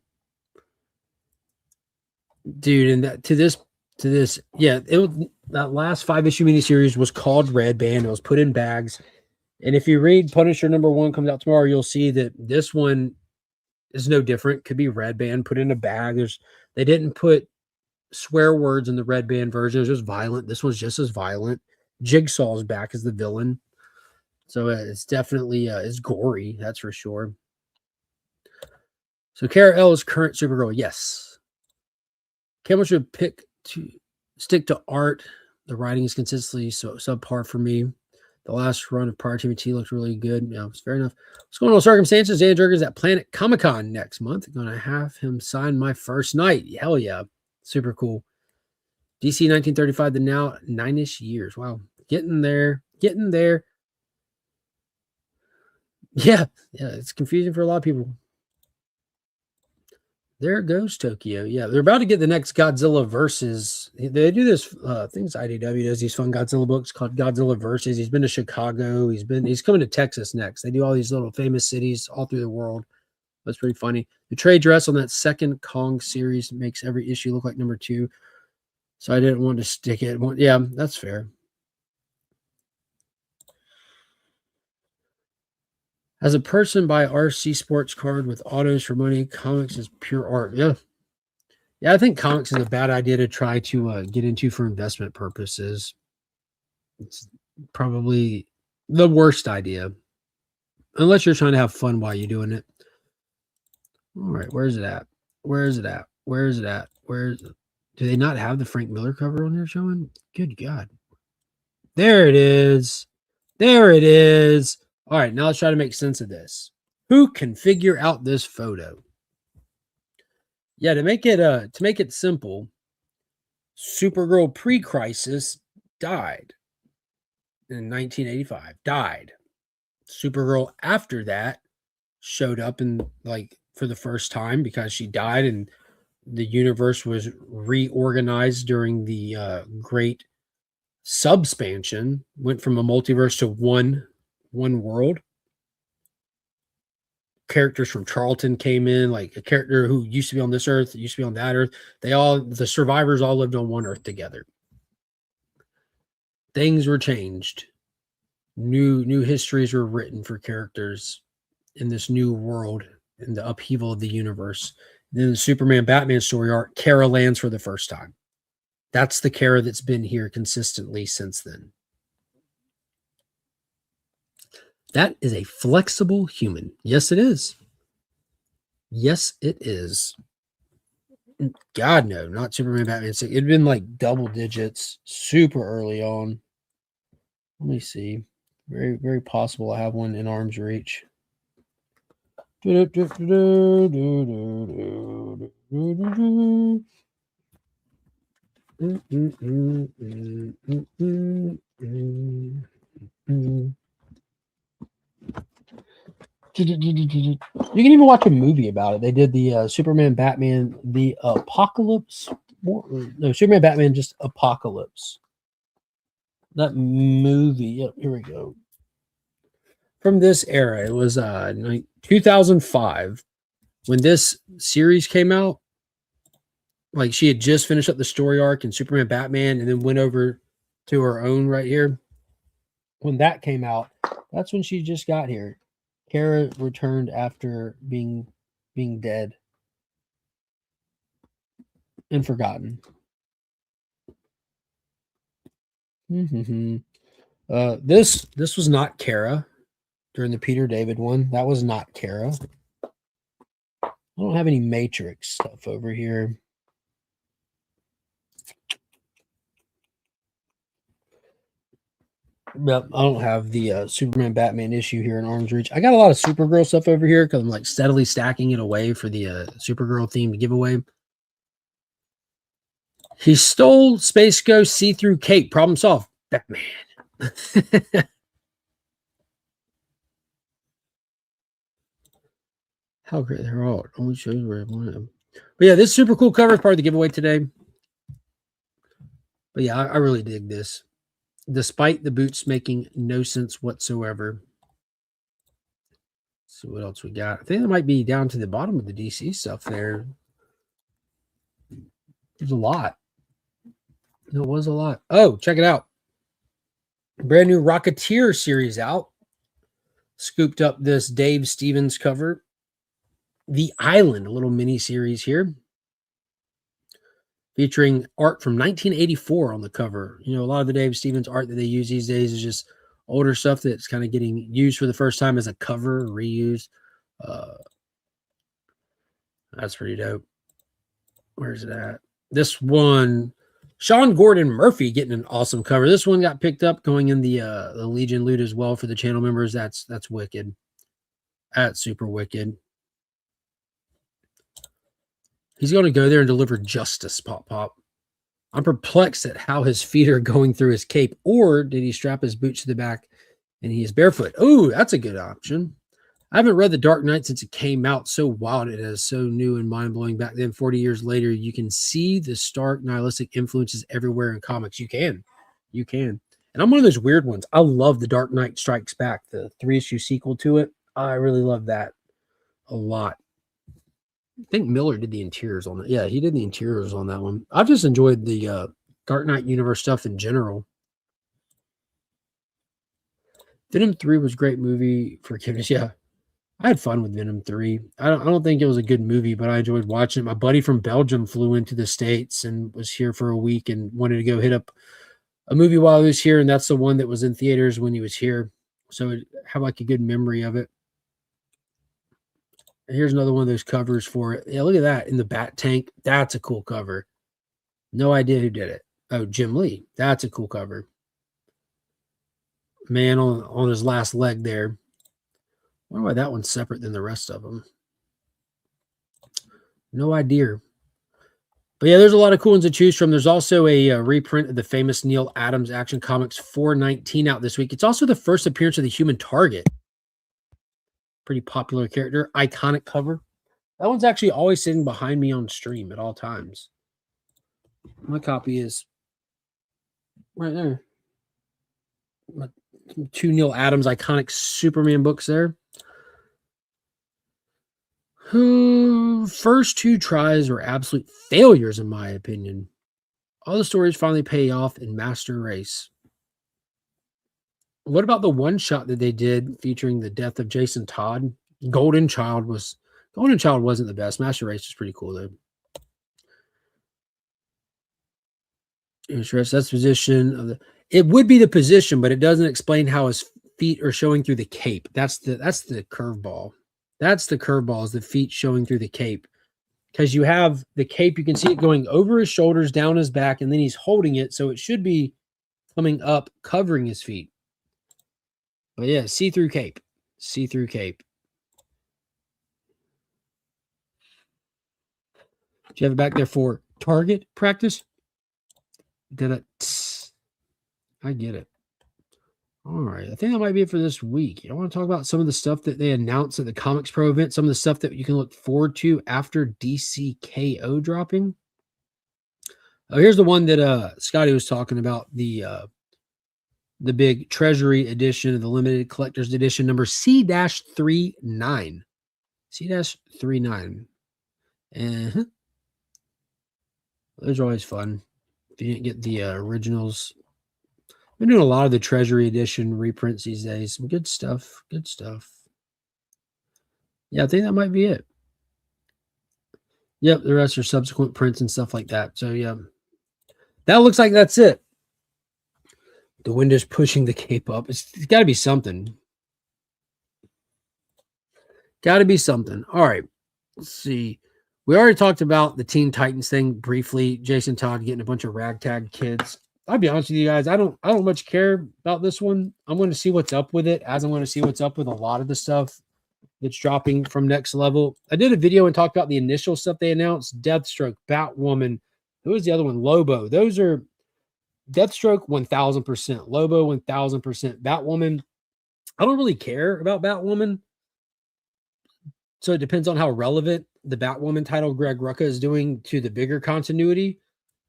Dude, and that to this, yeah, that last 5-issue miniseries was called Red Band. It was put in bags. And if you read Punisher number 1 comes out tomorrow, you'll see that this one is no different. Could be Red Band put in a bag. They didn't put swear words in the Red Band version. It was just violent. This one's just as violent. Jigsaw's back as the villain. So it's definitely it's gory, that's for sure. So Kara L is current Supergirl. Yes. Campbell should stick to art. The writing is consistently so subpar for me. The last run of Power Team T looked really good. Yeah, it's fair enough. What's going on, circumstances? Dan Jurgens at Planet Comic-Con next month. Gonna have him sign my first night. Hell yeah. Super cool. DC 1935 to now 9-ish years. Wow. Getting there. Getting there. Yeah. Yeah. It's confusing for a lot of people. There goes Tokyo. Yeah, they're about to get the next Godzilla Versus. They do this things IDW does these fun Godzilla books called Godzilla Versus. He's been to Chicago. He's coming to Texas next. They do all these little famous cities all through the world. That's pretty funny. The trade dress on that second Kong series makes every issue look like number 2. So I didn't want to stick it. Yeah, that's fair. As a person buy RC sports card with autos for money, comics is pure art. Yeah. Yeah, I think comics is a bad idea to try to get into for investment purposes. It's probably the worst idea. Unless you're trying to have fun while you're doing it. All right, where's it at? Where is it at? Where is it at? Do they not have the Frank Miller cover on there showing? Good God. There it is. There it is. All right, now let's try to make sense of this. Who can figure out this photo? Yeah, to make it simple, Supergirl pre-crisis died in 1985. Died. Supergirl after that showed up in for the first time because she died, and the universe was reorganized during the great subspansion. Went from a multiverse to one world. Characters from Charlton came in, like a character who used to be on this earth, used to be on that earth. The survivors all lived on one earth together. Things were changed. New histories were written for characters in this new world, in the upheaval of the universe. Then the Superman Batman story arc, Kara lands for the first time. That's the Kara that's been here consistently since then. That is a flexible human. Yes, it is. Yes, it is. God, no, not Superman, Batman 6. It'd been like double digits super early on. Let me see. Very, very possible I have one in arm's reach. You can even watch a movie about it. They did the Superman, Batman, the Apocalypse. No, Superman, Batman, just Apocalypse. That movie. Yep, here we go. From this era, it was 2005 when this series came out. Like she had just finished up the story arc in Superman, Batman, and then went over to her own right here. When that came out, that's when she just got here. Kara returned after being dead and forgotten. This was not Kara during the Peter David one. That was not Kara. I don't have any Matrix stuff over here. Yep, I don't have the Superman Batman issue here in arm's reach. I got a lot of Supergirl stuff over here because I'm like steadily stacking it away for the Supergirl themed giveaway. He stole Space Ghost see-through cape. Problem solved. Batman. How great they're all. Only shows where I want them. But yeah, this super cool cover is part of the giveaway today. But yeah, I really dig this. Despite the boots making no sense whatsoever. Let's see what else we got. I think it might be down to the bottom of the DC stuff there. There's a lot. There was a lot. Oh, check it out. Brand new Rocketeer series out. Scooped up this Dave Stevens cover. The Island, a little mini series here. Featuring art from 1984 on the cover. You know, a lot of the Dave Stevens art that they use these days is just older stuff that's kind of getting used for the first time as a cover, reused. That's pretty dope. Where's it at? This one, Sean Gordon Murphy getting an awesome cover. This one got picked up going in the Legion loot as well for the channel members. That's wicked. That's super wicked. He's going to go there and deliver justice, Pop Pop. I'm perplexed at how his feet are going through his cape. Or did he strap his boots to the back and he is barefoot? Oh, that's a good option. I haven't read The Dark Knight since it came out. So wild it is, so new and mind-blowing back then. 40 years later, you can see the stark nihilistic influences everywhere in comics. You can. And I'm one of those weird ones. I love The Dark Knight Strikes Back, the 3-issue sequel to it. I really love that a lot. I think Miller did the interiors on it. Yeah, he did the interiors on that one. I've just enjoyed the Dark Knight universe stuff in general. Venom 3 was a great movie. Forgiveness, yeah. I had fun with Venom 3. I don't think it was a good movie, but I enjoyed watching it. My buddy from Belgium flew into the States and was here for a week and wanted to go hit up a movie while he was here, and that's the one that was in theaters when he was here. So I have like a good memory of it. Here's another one of those covers for it. Yeah, look at that in the Bat Tank. That's a cool cover. No idea who did it. Oh, Jim Lee. That's a cool cover. Man on his last leg there. I wonder why that one's separate than the rest of them. No idea. But yeah, there's a lot of cool ones to choose from. There's also a reprint of the famous Neil Adams Action Comics 419 out this week. It's also the first appearance of the Human Target. Pretty popular character, iconic cover. That one's actually always sitting behind me on stream at all times. My copy is right there. 2 Neil Adams iconic Superman books there. First 2 tries were absolute failures, in my opinion. All the stories finally pay off in Master Race. What about the one shot that they did featuring the death of Jason Todd? Golden Child wasn't the best. Master Race was pretty cool though. That's position of the. It would be the position, but it doesn't explain how his feet are showing through the cape. That's the curveball. That's the curveball, is the feet showing through the cape. Because you have the cape, you can see it going over his shoulders, down his back, and then he's holding it. So it should be coming up, covering his feet. But yeah, see-through cape. See-through cape. Do you have it back there for target practice? Did it? I get it. All right. I think that might be it for this week. I want to talk about some of the stuff that they announced at the Comics Pro event, some of the stuff that you can look forward to after DCKO dropping. Oh, here's the one that Scotty was talking about, the big Treasury edition of the limited collector's edition, number C-39. C-39. And those are always fun. If you didn't get the originals, I've been doing a lot of the Treasury edition reprints these days. Some good stuff. Good stuff. Yeah, I think that might be it. Yep, the rest are subsequent prints and stuff like that. So, yeah. That looks like that's it. The window's pushing the cape up. It's got to be something. Got to be something. All right. Let's see. We already talked about the Teen Titans thing briefly. Jason Todd getting a bunch of ragtag kids. I'll be honest with you guys. I don't much care about this one. I'm going to see what's up with it, as I'm going to see what's up with a lot of the stuff that's dropping from Next Level. I did a video and talked about the initial stuff they announced: Deathstroke, Batwoman. Who was the other one? Lobo. Those are Deathstroke 1000%, Lobo 1000%, Batwoman. I don't really care about Batwoman, so it depends on how relevant the Batwoman title Greg Rucka is doing to the bigger continuity.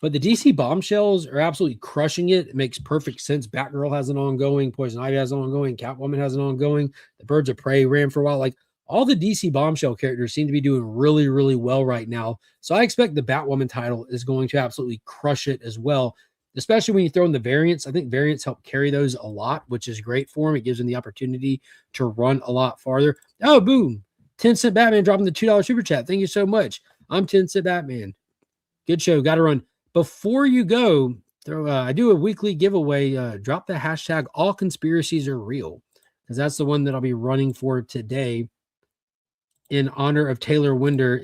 But the DC bombshells are absolutely crushing it. It makes perfect sense. Batgirl has an ongoing, Poison Ivy has an ongoing, Catwoman has an ongoing, the Birds of Prey ran for a while. Like, all the DC bombshell characters seem to be doing really, really well right now. So I expect the Batwoman title is going to absolutely crush it as well, especially when you throw in the variants. I think variants help carry those a lot, which is great for them. It gives them the opportunity to run a lot farther. Oh, boom. 10-cent Batman dropping the $2 super chat. Thank you so much. I'm 10-cent Batman. Good show. Got to run. Before you go, I do a weekly giveaway. Drop the hashtag all conspiracies are real, because that's the one that I'll be running for today in honor of Taylor Winder.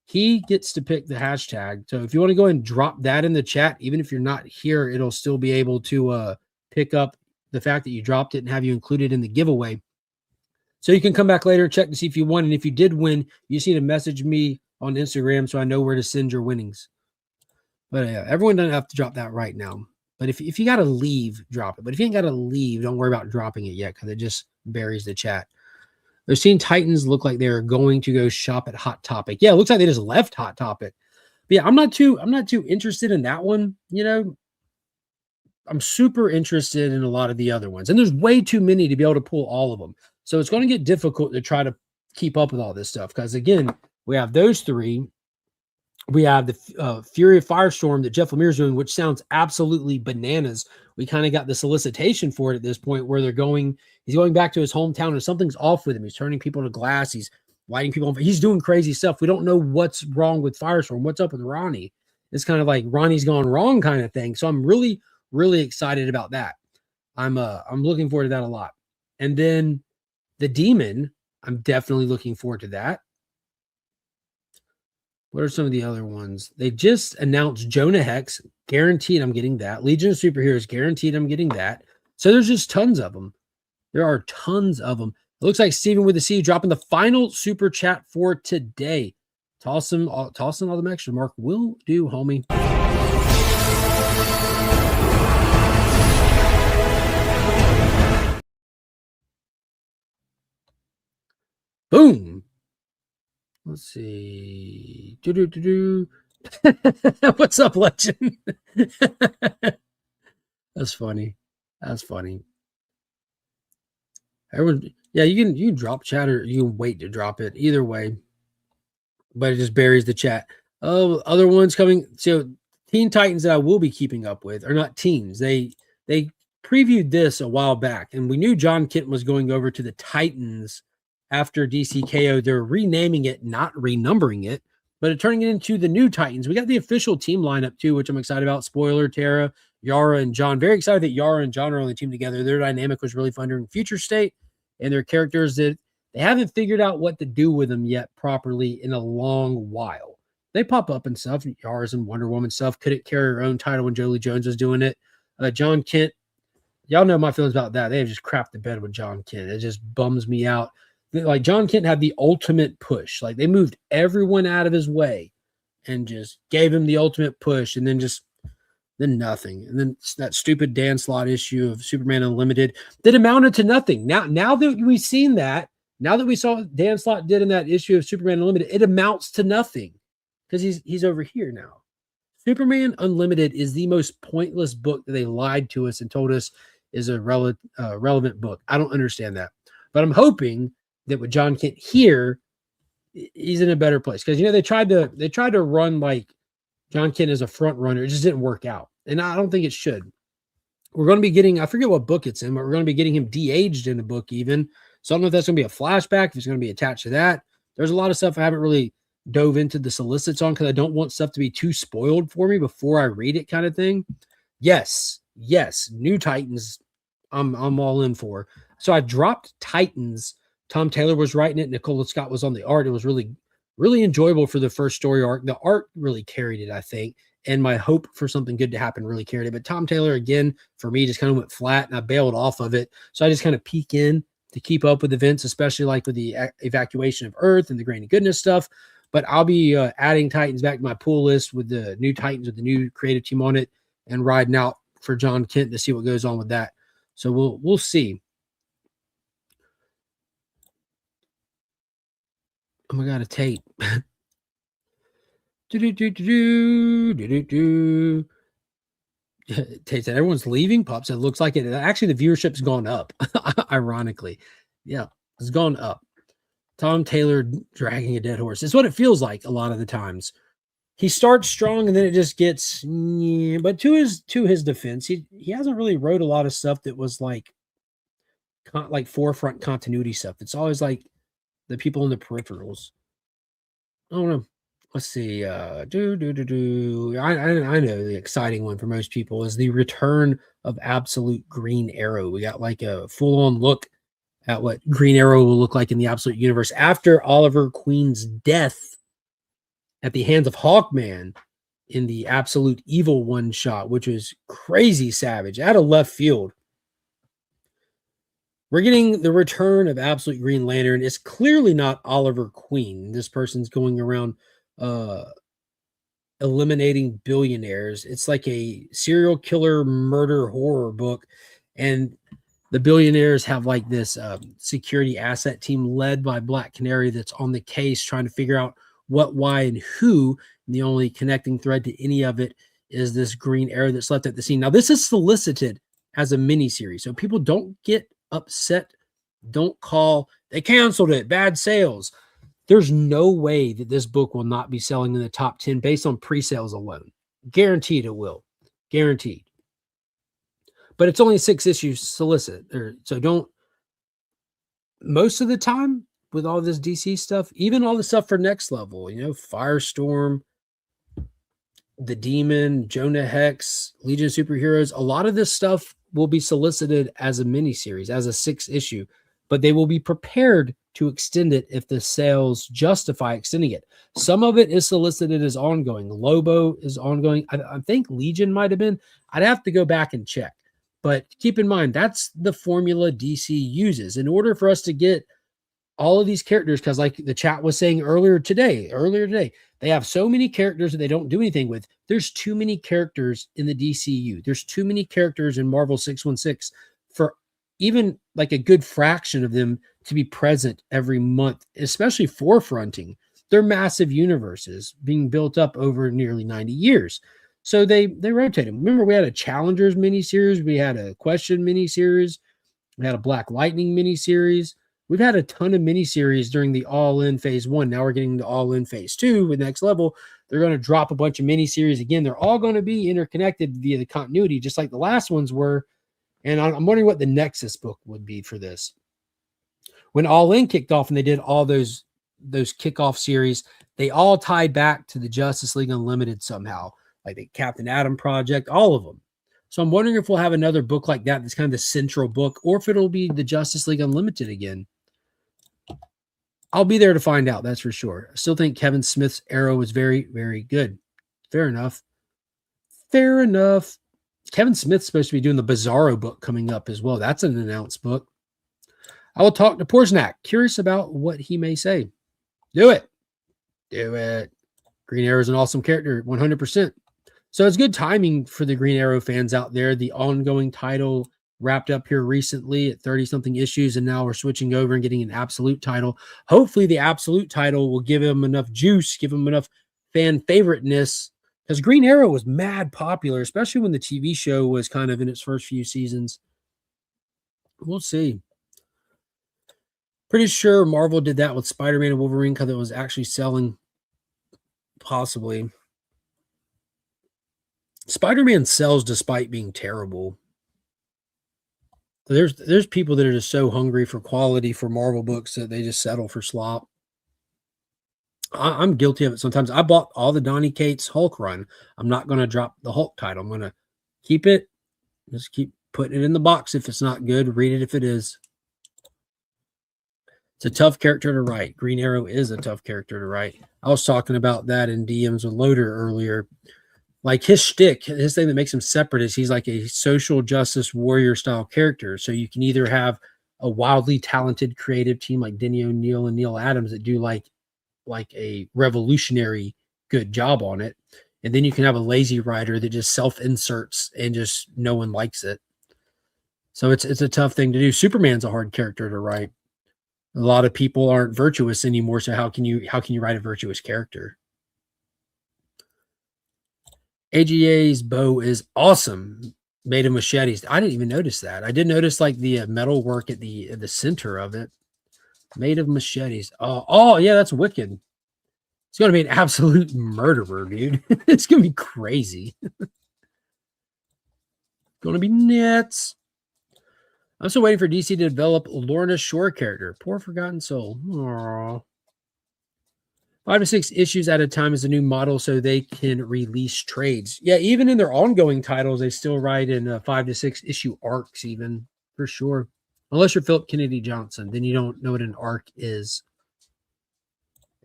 He gets to pick the hashtag. So if you want to go and drop that in the chat, even if you're not here, it'll still be able to pick up the fact that you dropped it and have you included in the giveaway. So you can come back later and check to see if you won. And if you did win, you just need to message me on Instagram so I know where to send your winnings. But everyone doesn't have to drop that right now. But if you got to leave, drop it. But if you ain't got to leave, don't worry about dropping it yet, because it just buries the chat. Those Teen Titans look like they're going to go shop at Hot Topic. Yeah, it looks like they just left Hot Topic. But yeah, I'm not too interested in that one. You know, I'm super interested in a lot of the other ones. And there's way too many to be able to pull all of them. So it's going to get difficult to try to keep up with all this stuff. Because again, we have those three. We have the Fury of Firestorm that Jeff Lemire's doing, which sounds absolutely bananas. We kind of got the solicitation for it at this point, where he's going back to his hometown and something's off with him. He's turning people to glass. He's lighting people on. He's doing crazy stuff. We don't know what's wrong with Firestorm. What's up with Ronnie? It's kind of like Ronnie's gone wrong kind of thing. So I'm really, really excited about that. I'm looking forward to that a lot. And then the Demon, I'm definitely looking forward to that. What are some of the other ones? They just announced Jonah Hex. Guaranteed I'm getting that. Legion of Superheroes. Guaranteed I'm getting that. So there's just tons of them. There are tons of them. It looks like Steven with the C dropping the final super chat for today. Toss in all them extra, Mark. Will do, homie. Boom. Let's see. What's up, Legend? That's funny. That's funny. Everyone, yeah, you can drop chat, or you can wait to drop it. Either way, but it just buries the chat. Oh, other ones coming. So Teen Titans that I will be keeping up with are not teens. They previewed this a while back, and we knew John Kent was going over to the Titans after DCKO. They're renaming it, not renumbering it, but turning it into the new Titans. We got the official team lineup too, which I'm excited about. Spoiler, Tara, Yara and John. Very excited that Yara and John are on the team together. Their dynamic was really fun during Future State, and their characters that they haven't figured out what to do with them yet properly in a long while. They pop up and stuff. Yara's and Wonder Woman stuff. Couldn't carry her own title when Jolie Jones was doing it. John Kent, y'all know my feelings about that. They have just crapped the bed with John Kent. It just bums me out. Like John Kent had the ultimate push. Like they moved everyone out of his way and just gave him the ultimate push, and then nothing. And then that stupid Dan Slott issue of Superman Unlimited that amounted to nothing. Now that we've seen that, now that we saw what Dan Slott did in that issue of Superman Unlimited, it amounts to nothing because he's over here now. Superman Unlimited is the most pointless book that they lied to us and told us is a relevant book. I don't understand that. But I'm hoping that with John Kent here, he's in a better place. Because, they tried to run like John Kent as a front runner. It just didn't work out. And I don't think it should. We're going to be getting, I forget what book it's in, but we're going to be getting him de-aged in the book even. So I don't know if that's going to be a flashback, if it's going to be attached to that. There's a lot of stuff I haven't really dove into the solicits on because I don't want stuff to be too spoiled for me before I read it, kind of thing. Yes, New Titans, I'm all in for. So I dropped Titans. Tom Taylor was writing it. Nicola Scott was on the art. It was really, really enjoyable for the first story arc. The art really carried it, I think. And my hope for something good to happen really carried it. But Tom Taylor, again, for me, just kind of went flat and I bailed off of it. So I just kind of peek in to keep up with events, especially like with the evacuation of Earth and the Grainy Goodness stuff. But I'll be adding Titans back to my pool list with the new Titans, with the new creative team on it, and riding out for John Kent to see what goes on with that. So we'll see. Oh my God, a tape. Tate said everyone's leaving. Pop said looks like it. Actually, the viewership's gone up. Ironically, yeah, it's gone up. Tom Taylor dragging a dead horse. It's what it feels like a lot of the times. He starts strong and then it just gets. But to his defense, he hasn't really wrote a lot of stuff that was like forefront continuity stuff. It's always like the people in the peripherals. I don't know. Let's see. I know the exciting one for most people is the return of Absolute Green Arrow. We got like a full-on look at what Green Arrow will look like in the Absolute Universe after Oliver Queen's death at the hands of Hawkman in the Absolute Evil one-shot, which was crazy savage, out of left field. We're getting the return of Absolute Green Lantern. It's clearly not Oliver Queen. This person's going around eliminating billionaires. It's like a serial killer murder horror book, and the billionaires have like this security asset team led by Black Canary that's on the case trying to figure out what, why, and who. And the only connecting thread to any of it is this green arrow that's left at the scene. Now, this is solicited as a miniseries, so people don't get upset. Don't call, they canceled it, bad sales. There's no way that this book will not be selling in the top 10 based on pre-sales alone. Guaranteed it will. Guaranteed. But it's only 6 issues solicit. So don't, most of the time with all this DC stuff, even all the stuff for Next Level, Firestorm, The Demon, Jonah Hex, Legion of Superheroes, a lot of this stuff will be solicited as a miniseries, as a 6 issue, but they will be prepared to extend it if the sales justify extending it. Some of it is solicited as ongoing. Lobo is ongoing. I think Legion might have been. I'd have to go back and check. But keep in mind, that's the formula DC uses. In order for us to get all of these characters, because like the chat was saying earlier today, they have so many characters that they don't do anything with. There's too many characters in the DCU. There's too many characters in Marvel 616 for even like a good fraction of them to be present every month, especially forefronting. They're massive universes being built up over nearly 90 years. So they rotate them. Remember, we had a Challengers miniseries. We had a Question miniseries. We had a Black Lightning miniseries. We've had a ton of miniseries during the All-In Phase 1. Now we're getting to All-In Phase 2 with Next Level. They're going to drop a bunch of miniseries again. They're all going to be interconnected via the continuity, just like the last ones were. And I'm wondering what the Nexus book would be for this. When All-In kicked off and they did all those kickoff series, they all tied back to the Justice League Unlimited somehow, like the Captain Atom project, all of them. So I'm wondering if we'll have another book like that that's kind of the central book, or if it'll be the Justice League Unlimited again. I'll be there to find out, that's for sure. I still think Kevin Smith's Arrow is very, very good. Fair enough. Fair enough. Kevin Smith's supposed to be doing the Bizarro book coming up as well. That's an announced book. I will talk to Porznak. Curious about what he may say. Do it. Do it. Green Arrow is an awesome character, 100%. So it's good timing for the Green Arrow fans out there. The ongoing title wrapped up here recently at 30-something issues, and now we're switching over and getting an absolute title. Hopefully the absolute title will give him enough juice, give him enough fan favoriteness, because Green Arrow was mad popular, especially when the TV show was kind of in its first few seasons. We'll see. Pretty sure Marvel did that with Spider-Man and Wolverine because it was actually selling. Possibly. Spider-Man sells despite being terrible. There's people that are just so hungry for quality for Marvel books that they just settle for slop. I'm guilty of it sometimes. I bought all the Donny Cates Hulk run. I'm not going to drop the Hulk title. I'm going to keep it. Just keep putting it in the box if it's not good. Read it if it is. It's a tough character to write. Green Arrow is a tough character to write. I was talking about that in DMs with Loader earlier. Like his shtick, his thing that makes him separate is he's like a social justice warrior style character. So you can either have a wildly talented creative team like Denny O'Neil and Neil Adams that do like a revolutionary good job on it. And then you can have a lazy writer that just self-inserts and just no one likes it. So it's a tough thing to do. Superman's a hard character to write. A lot of people aren't virtuous anymore. So how can you write a virtuous character? AGA's bow is awesome. Made of machetes. I didn't even notice that. I did notice like the metal work at the center of it. Made of machetes. Oh yeah, that's wicked. It's going to be an absolute murderer, dude. It's going to be crazy. Going to be nuts. I'm still waiting for DC to develop Lorna Shore character. Poor forgotten soul. Aww. 5 to 6 issues at a time is a new model so they can release trades. Yeah, even in their ongoing titles, they still write in 5 to 6 issue arcs even, for sure. Unless you're Philip Kennedy Johnson, then you don't know what an arc is.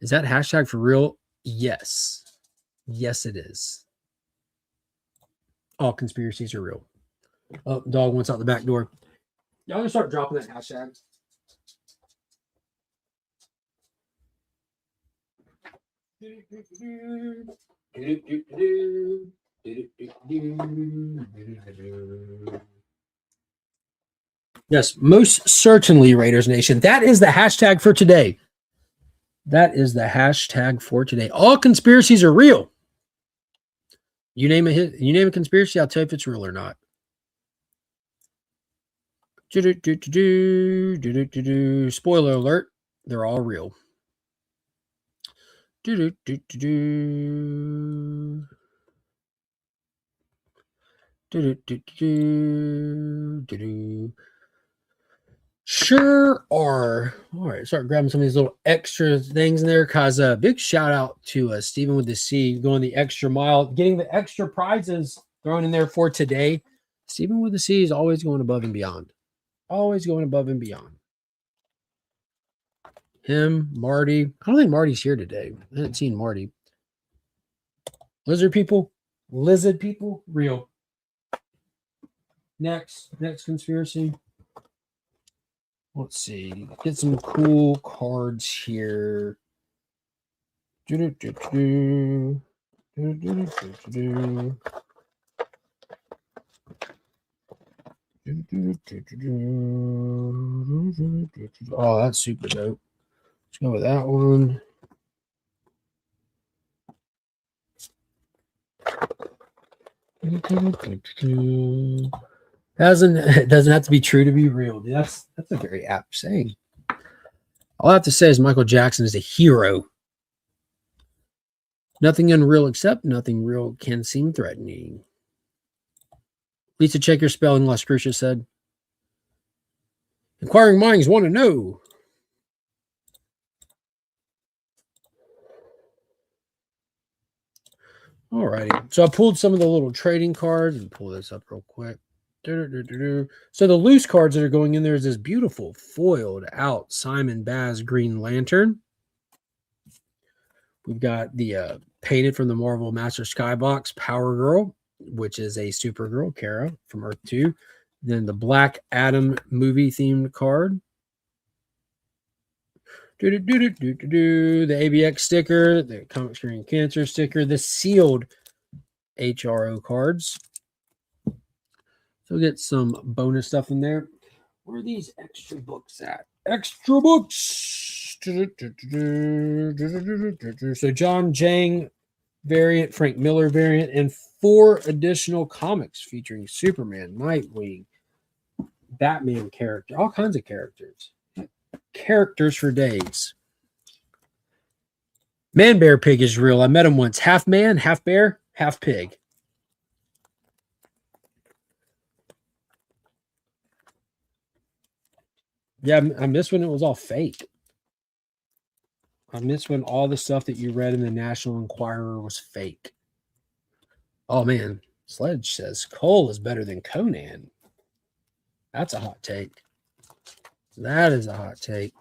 Is that hashtag for real? Yes. Yes, it is. All conspiracies are real. Oh, dog wants out the back door. Y'all gonna start dropping that hashtag? Yes, most certainly, Raiders Nation. That is the hashtag for today. That is the hashtag for today. All conspiracies are real. You name a conspiracy, I'll tell you if it's real or not. Spoiler alert, they're all real. Sure are. All right, start grabbing some of these little extra things in there because big shout out to Stephen with the C going the extra mile, getting the extra prizes thrown in there for today. Stephen with the C is always going above and beyond. Always going above and beyond. Him, Marty. I don't think Marty's here today. I haven't seen Marty. Lizard people, real. Next conspiracy. Let's see. Get some cool cards here. Oh, that's super dope. Let's go with that one. It doesn't have to be true to be real. Dude, that's a very apt saying. All I have to say is Michael Jackson is a hero. Nothing unreal except nothing real can seem threatening. Lisa, check your spelling, Las Crucias said. Inquiring minds want to know. All righty. So I pulled some of the little trading cards and pull this up real quick. So the loose cards that are going in there is this beautiful foiled out Simon Baz Green Lantern. We've got the painted from the Marvel Master Skybox Power Girl, which is a Supergirl, Kara from Earth 2. Then the Black Adam movie themed card. The ABX sticker, the Comic Screen Cancer sticker, the sealed HRO cards. So we'll get some bonus stuff in there. Where are these extra books at? Extra books. So John Jang variant, Frank Miller variant, and 4 additional comics featuring Superman, Nightwing, Batman character, all kinds of characters. Characters for days. Man Bear Pig is real. I met him once. Half man, half bear, half pig. Yeah, I miss when it was all fake. I miss when all the stuff that you read in the National Enquirer was fake. Oh, man. Sledge says Cole is better than Conan. That's a hot take. That is a hot take.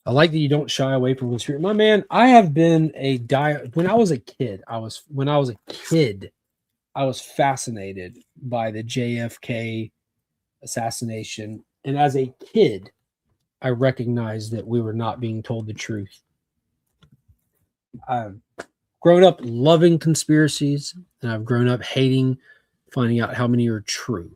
I like that you don't shy away from conspiracy. My man, I have been when I was a kid, I was fascinated by the JFK assassination. And as a kid, I recognized that we were not being told the truth. I've grown up loving conspiracies, and I've grown up hating finding out how many are true.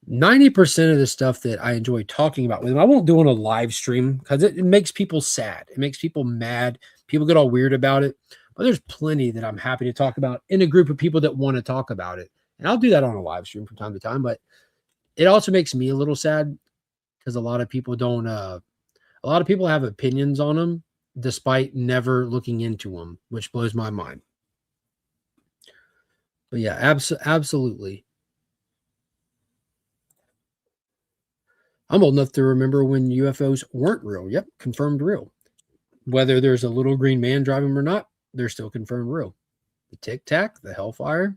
90% of the stuff that I enjoy talking about with them, I won't do on a live stream because it makes people sad. It makes people mad. People get all weird about it. But there's plenty that I'm happy to talk about in a group of people that want to talk about it. And I'll do that on a live stream from time to time. But it also makes me a little sad because a lot of people have opinions on them despite never looking into them, which blows my mind. But yeah, absolutely. I'm old enough to remember when UFOs weren't real. Yep, confirmed real. Whether there's a little green man driving them or not, they're still confirmed real. The Tic Tac, the Hellfire.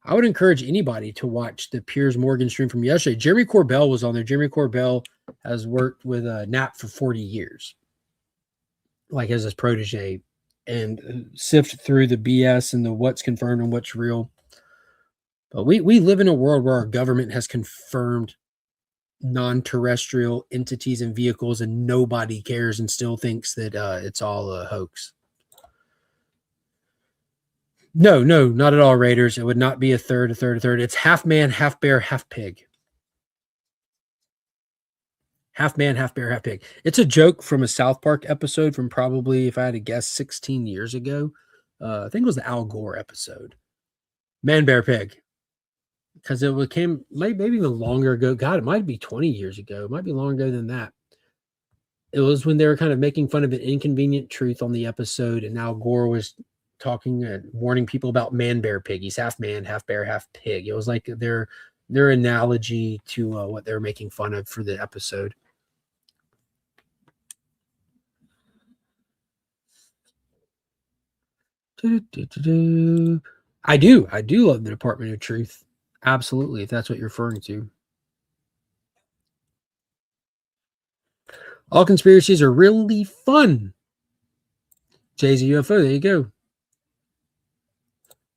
I would encourage anybody to watch the Piers Morgan stream from yesterday. Jeremy Corbell was on there. Jeremy Corbell has worked with Nap for 40 years, like as his protege, and sift through the BS and the what's confirmed and what's real. But we live in a world where our government has confirmed non-terrestrial entities and vehicles, and nobody cares and still thinks that it's all a hoax. No, not at all, Raiders. It would not be a third. It's half man, half bear, half pig. Half man, half bear, half pig. It's a joke from a South Park episode from probably, if I had to guess, 16 years ago. I think it was the Al Gore episode. Man, bear, pig. Because it came maybe even longer ago. God, it might be 20 years ago. It might be longer ago than that. It was when they were kind of making fun of an inconvenient truth on the episode, and Al Gore was talking and warning people about man, bear, pig. He's half man, half bear, half pig. It was like their analogy to what they were making fun of for the episode. I do love the Department of Truth. Absolutely, if that's what you're referring to. All conspiracies are really fun. Jay's a UFO. There you go.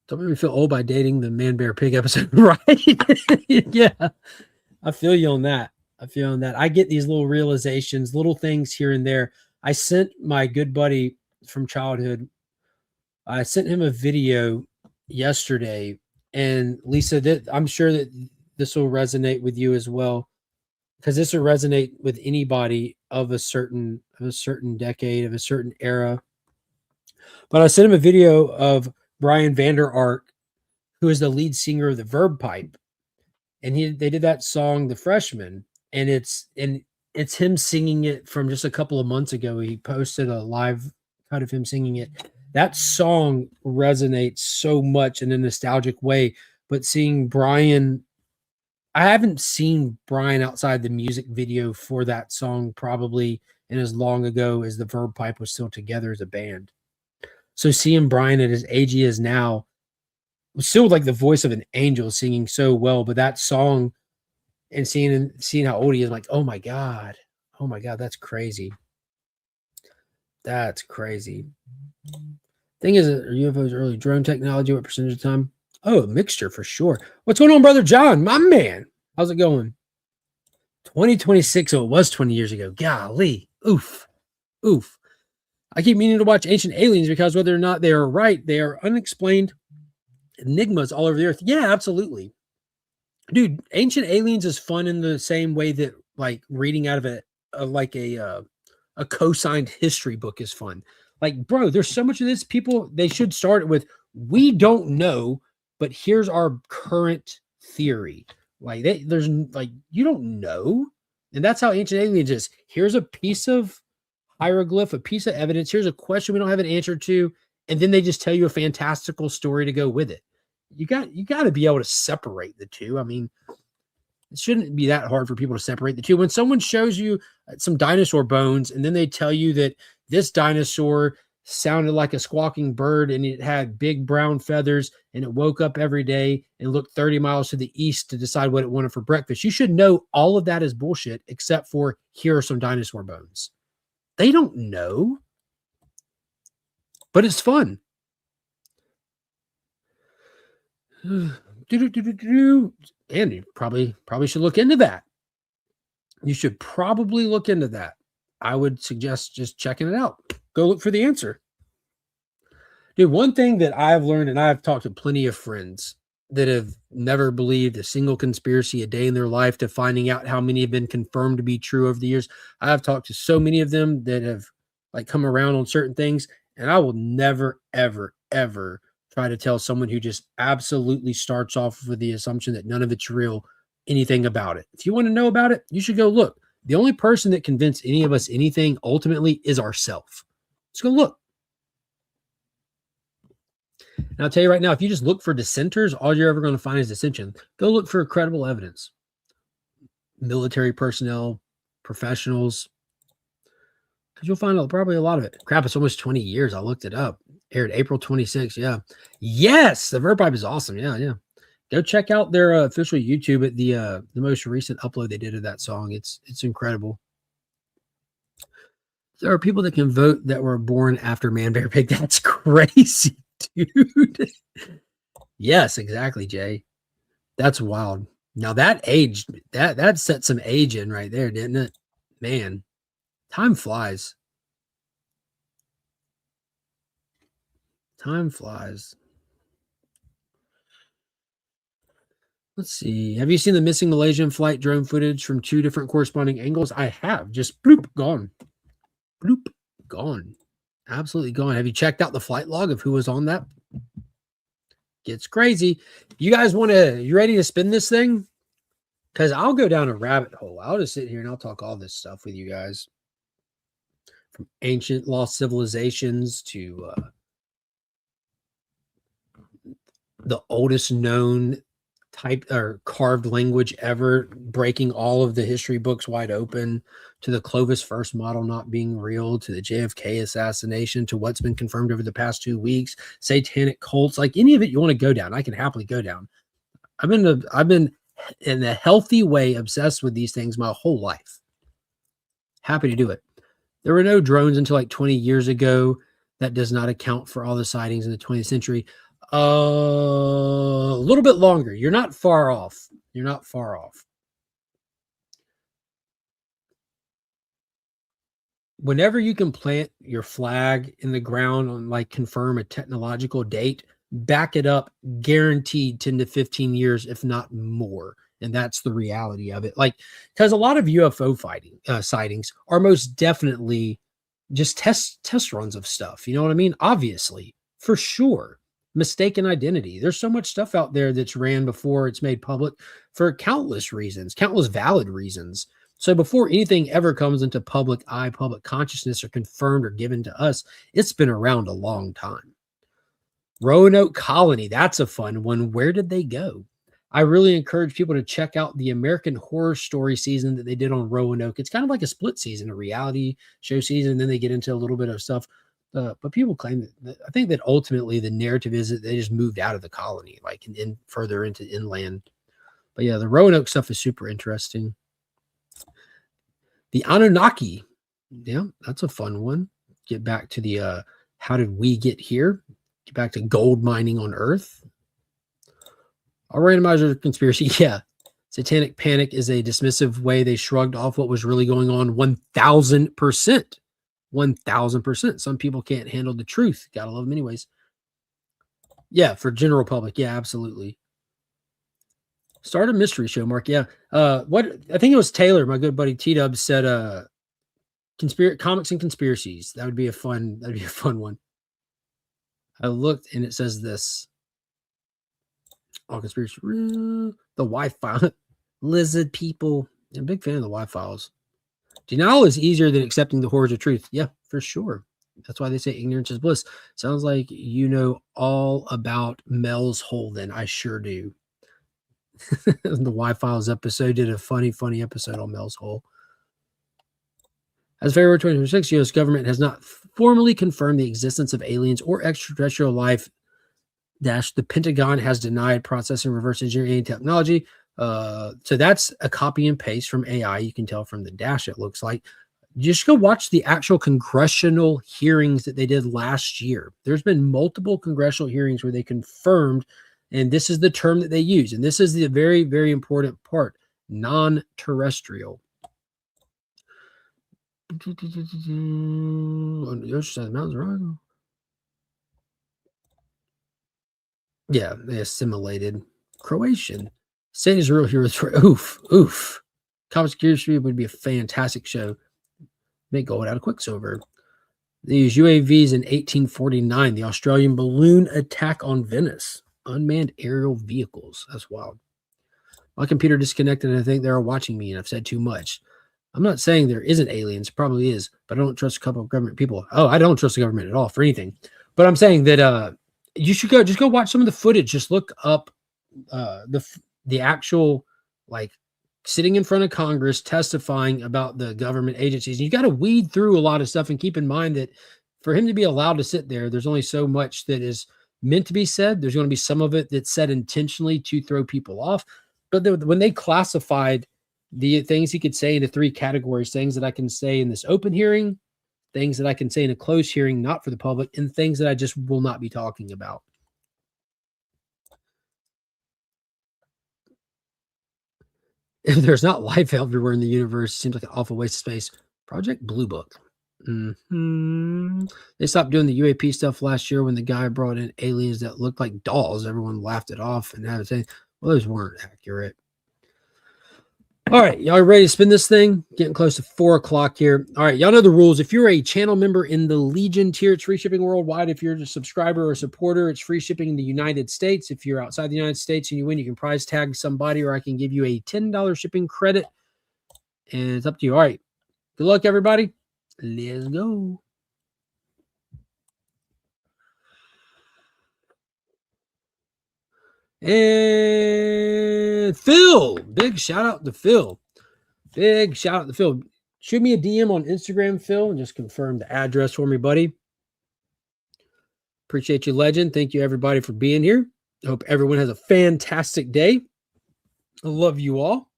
Don't make me feel old by dating the Man Bear Pig episode, right? Yeah, I feel you on that. I get these little realizations, little things here and there. I sent my good buddy from childhood, I sent him a video yesterday, and Lisa, I'm sure that this will resonate with you as well, because this will resonate with anybody of a certain decade, of a certain era. But I sent him a video of Brian Vander Ark, who is the lead singer of the Verb Pipe, and they did that song, "The Freshman," and it's him singing it from just a couple of months ago. He posted a live cut of him singing it. That song resonates so much in a nostalgic way. But seeing Brian, I haven't seen Brian outside the music video for that song probably and as long ago as the Verb Pipe was still together as a band. So seeing Brian at his age he is now was still like the voice of an angel singing so well, but that song and seeing how old he is, like, oh my God, that's crazy. That's crazy. Thing is, are UFOs early drone technology? What percentage of the time? Oh, a mixture for sure. What's going on, Brother John? My man. How's it going? 2026. Oh, it was 20 years ago. Golly. Oof. Oof. I keep meaning to watch Ancient Aliens because whether or not they are right, they are unexplained enigmas all over the earth. Yeah, absolutely. Dude, Ancient Aliens is fun in the same way that like reading out of a co-signed history book is fun. Like, bro, there's so much of this. People, they should start it with, we don't know, but here's our current theory. Like, there's like, you don't know. And that's how Ancient Aliens is. Here's a piece of hieroglyph, a piece of evidence. Here's a question we don't have an answer to. And then they just tell you a fantastical story to go with it. You got to be able to separate the two. I mean, it shouldn't be that hard for people to separate the two. When someone shows you some dinosaur bones and then they tell you that this dinosaur sounded like a squawking bird and it had big brown feathers and it woke up every day and looked 30 miles to the east to decide what it wanted for breakfast, you should know all of that is bullshit except for here are some dinosaur bones. They don't know, but it's fun. And you probably should look into that. You should probably look into that. I would suggest just checking it out. Go look for the answer. Dude, one thing that I've learned, and I've talked to plenty of friends that have never believed a single conspiracy a day in their life to finding out how many have been confirmed to be true over the years. I've talked to so many of them that have like come around on certain things, and I will never, ever, ever try to tell someone who just absolutely starts off with the assumption that none of it's real, anything about it. If you want to know about it, you should go look. The only person that convinced any of us anything ultimately is ourselves. Let's go look. And I'll tell you right now, if you just look for dissenters, all you're ever going to find is dissension. Go look for credible evidence. Military personnel, professionals, because you'll find probably a lot of it. Crap, it's almost 20 years. I looked it up. Aired April 26th. Yeah. Yes, the Verb Pipe is awesome. Yeah. Go check out their official YouTube at the most recent upload they did of that song. It's incredible. There are people that can vote that were born after Man Bear Pig. That's crazy, dude. Yes, exactly, Jay. That's wild. Now that age, that set some age in right there, didn't it? Man, time flies. Time flies. Let's see. Have you seen the missing Malaysian flight drone footage from 2 different corresponding angles? I have. Just bloop, gone. Bloop, gone. Absolutely gone. Have you checked out the flight log of who was on that? Gets crazy. You guys you ready to spin this thing? Because I'll go down a rabbit hole. I'll just sit here and I'll talk all this stuff with you guys. From ancient lost civilizations to the oldest known type or carved language ever, breaking all of the history books wide open, to the Clovis first model not being real, to the JFK assassination, to what's been confirmed over the past 2 weeks, satanic cults, like any of it you want to go down, I can happily go down. I've been in a healthy way obsessed with these things my whole life. Happy to do it. There were no drones until like 20 years ago. That does not account for all the sightings in the 20th century. A little bit longer. You're not far off. You're not far off. Whenever you can plant your flag in the ground on like confirm a technological date, back it up, guaranteed 10 to 15 years, if not more. And that's the reality of it. Like, because a lot of UFO sightings are most definitely just test runs of stuff. You know what I mean? Obviously, for sure. Mistaken identity. There's so much stuff out there that's ran before it's made public for countless reasons, countless valid reasons. So before anything ever comes into public eye, public consciousness, or confirmed or given to us, it's been around a long time. Roanoke Colony, that's a fun one. Where did they go? I really encourage people to check out the American Horror Story season that they did on Roanoke. It's kind of like a split season, a reality show season, and then they get into a little bit of stuff. But people claim that I think that ultimately the narrative is that they just moved out of the colony, like in further into inland. But yeah, the Roanoke stuff is super interesting. The Anunnaki, yeah, that's a fun one. Get back to the how did we get here? Get back to gold mining on Earth. Our randomizer conspiracy, yeah. Satanic panic is a dismissive way they shrugged off what was really going on 1,000%. 1,000%. Some people can't handle the truth. Gotta love them anyways. Yeah, for general public. Yeah, absolutely. Start a mystery show, Mark. Yeah. What I think it was Taylor, my good buddy T-Dub, said comics and conspiracies. That'd be a fun one. I looked and it says this. All conspiracy. The Wi-Fi. Lizard people. I'm a big fan of the Wi-Files. Denial is easier than accepting the horrors of truth. Yeah, for sure. That's why they say ignorance is bliss. Sounds like you know all about Mel's Hole then. I sure do. The Wi-Files episode did a funny episode on Mel's Hole. As of February 2026, U.S. government has not formally confirmed the existence of aliens or extraterrestrial life. The Pentagon has denied processing reverse engineering technology. So that's a copy and paste from AI. You can tell from the dash, it looks like. Just go watch the actual congressional hearings that they did last year. There's been multiple congressional hearings where they confirmed, and this is the term that they use. And this is the very, very important part, non-terrestrial. On the ocean side of the mountains, yeah, they assimilated. Croatian. Saying is real heroes for oof. Comics Curiosity would be a fantastic show. Make gold out of Quicksilver. They used UAVs in 1849. The Australian balloon attack on Venice. Unmanned aerial vehicles. That's wild. My computer disconnected and I think they're watching me and I've said too much. I'm not saying there isn't aliens. Probably is. But I don't trust a couple of government people. Oh, I don't trust the government at all for anything. But I'm saying that you should just go watch some of the footage. Just look up the actual, like, sitting in front of Congress testifying about the government agencies. You got to weed through a lot of stuff and keep in mind that for him to be allowed to sit there, there's only so much that is meant to be said. There's going to be some of it that's said intentionally to throw people off. But when they classified the things he could say into 3 categories, things that I can say in this open hearing, things that I can say in a closed hearing, not for the public, and things that I just will not be talking about. If there's not life everywhere in the universe, it seems like an awful waste of space. Project Blue Book. They stopped doing the UAP stuff last year when the guy brought in aliens that looked like dolls. Everyone laughed it off and had to say, well, those weren't accurate. All right, y'all ready to spin this thing? Getting close to 4 o'clock here. All right, y'all know the rules. If you're a channel member in the Legion tier, it's free shipping worldwide. If you're a subscriber or a supporter, it's free shipping in the United States. If you're outside the United States and you win, you can prize tag somebody, or I can give you a $10 shipping credit. And it's up to you. All right, good luck, everybody. Let's go. And Phil, big shout out to Phil. Big shout out to Phil. Shoot me a DM on Instagram, Phil, and just confirm the address for me, buddy. Appreciate you, legend. Thank you, everybody, for being here. I hope everyone has a fantastic day. I love you all.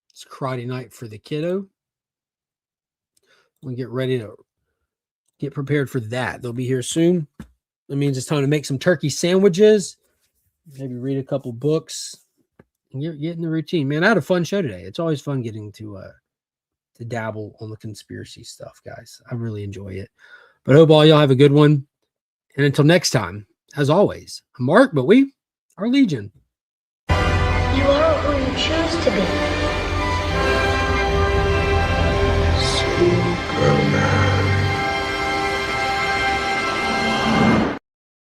It's karate night for the kiddo. We'll get ready to get prepared for that. They'll be here soon. That means it's time to make some turkey sandwiches. Maybe read a couple books and get in the routine. Man, I had a fun show today. It's always fun getting to dabble on the conspiracy stuff, guys. I really enjoy it. But I hope all y'all have a good one. And until next time, as always, I'm Mark, but we are Legion. You are who you choose to be.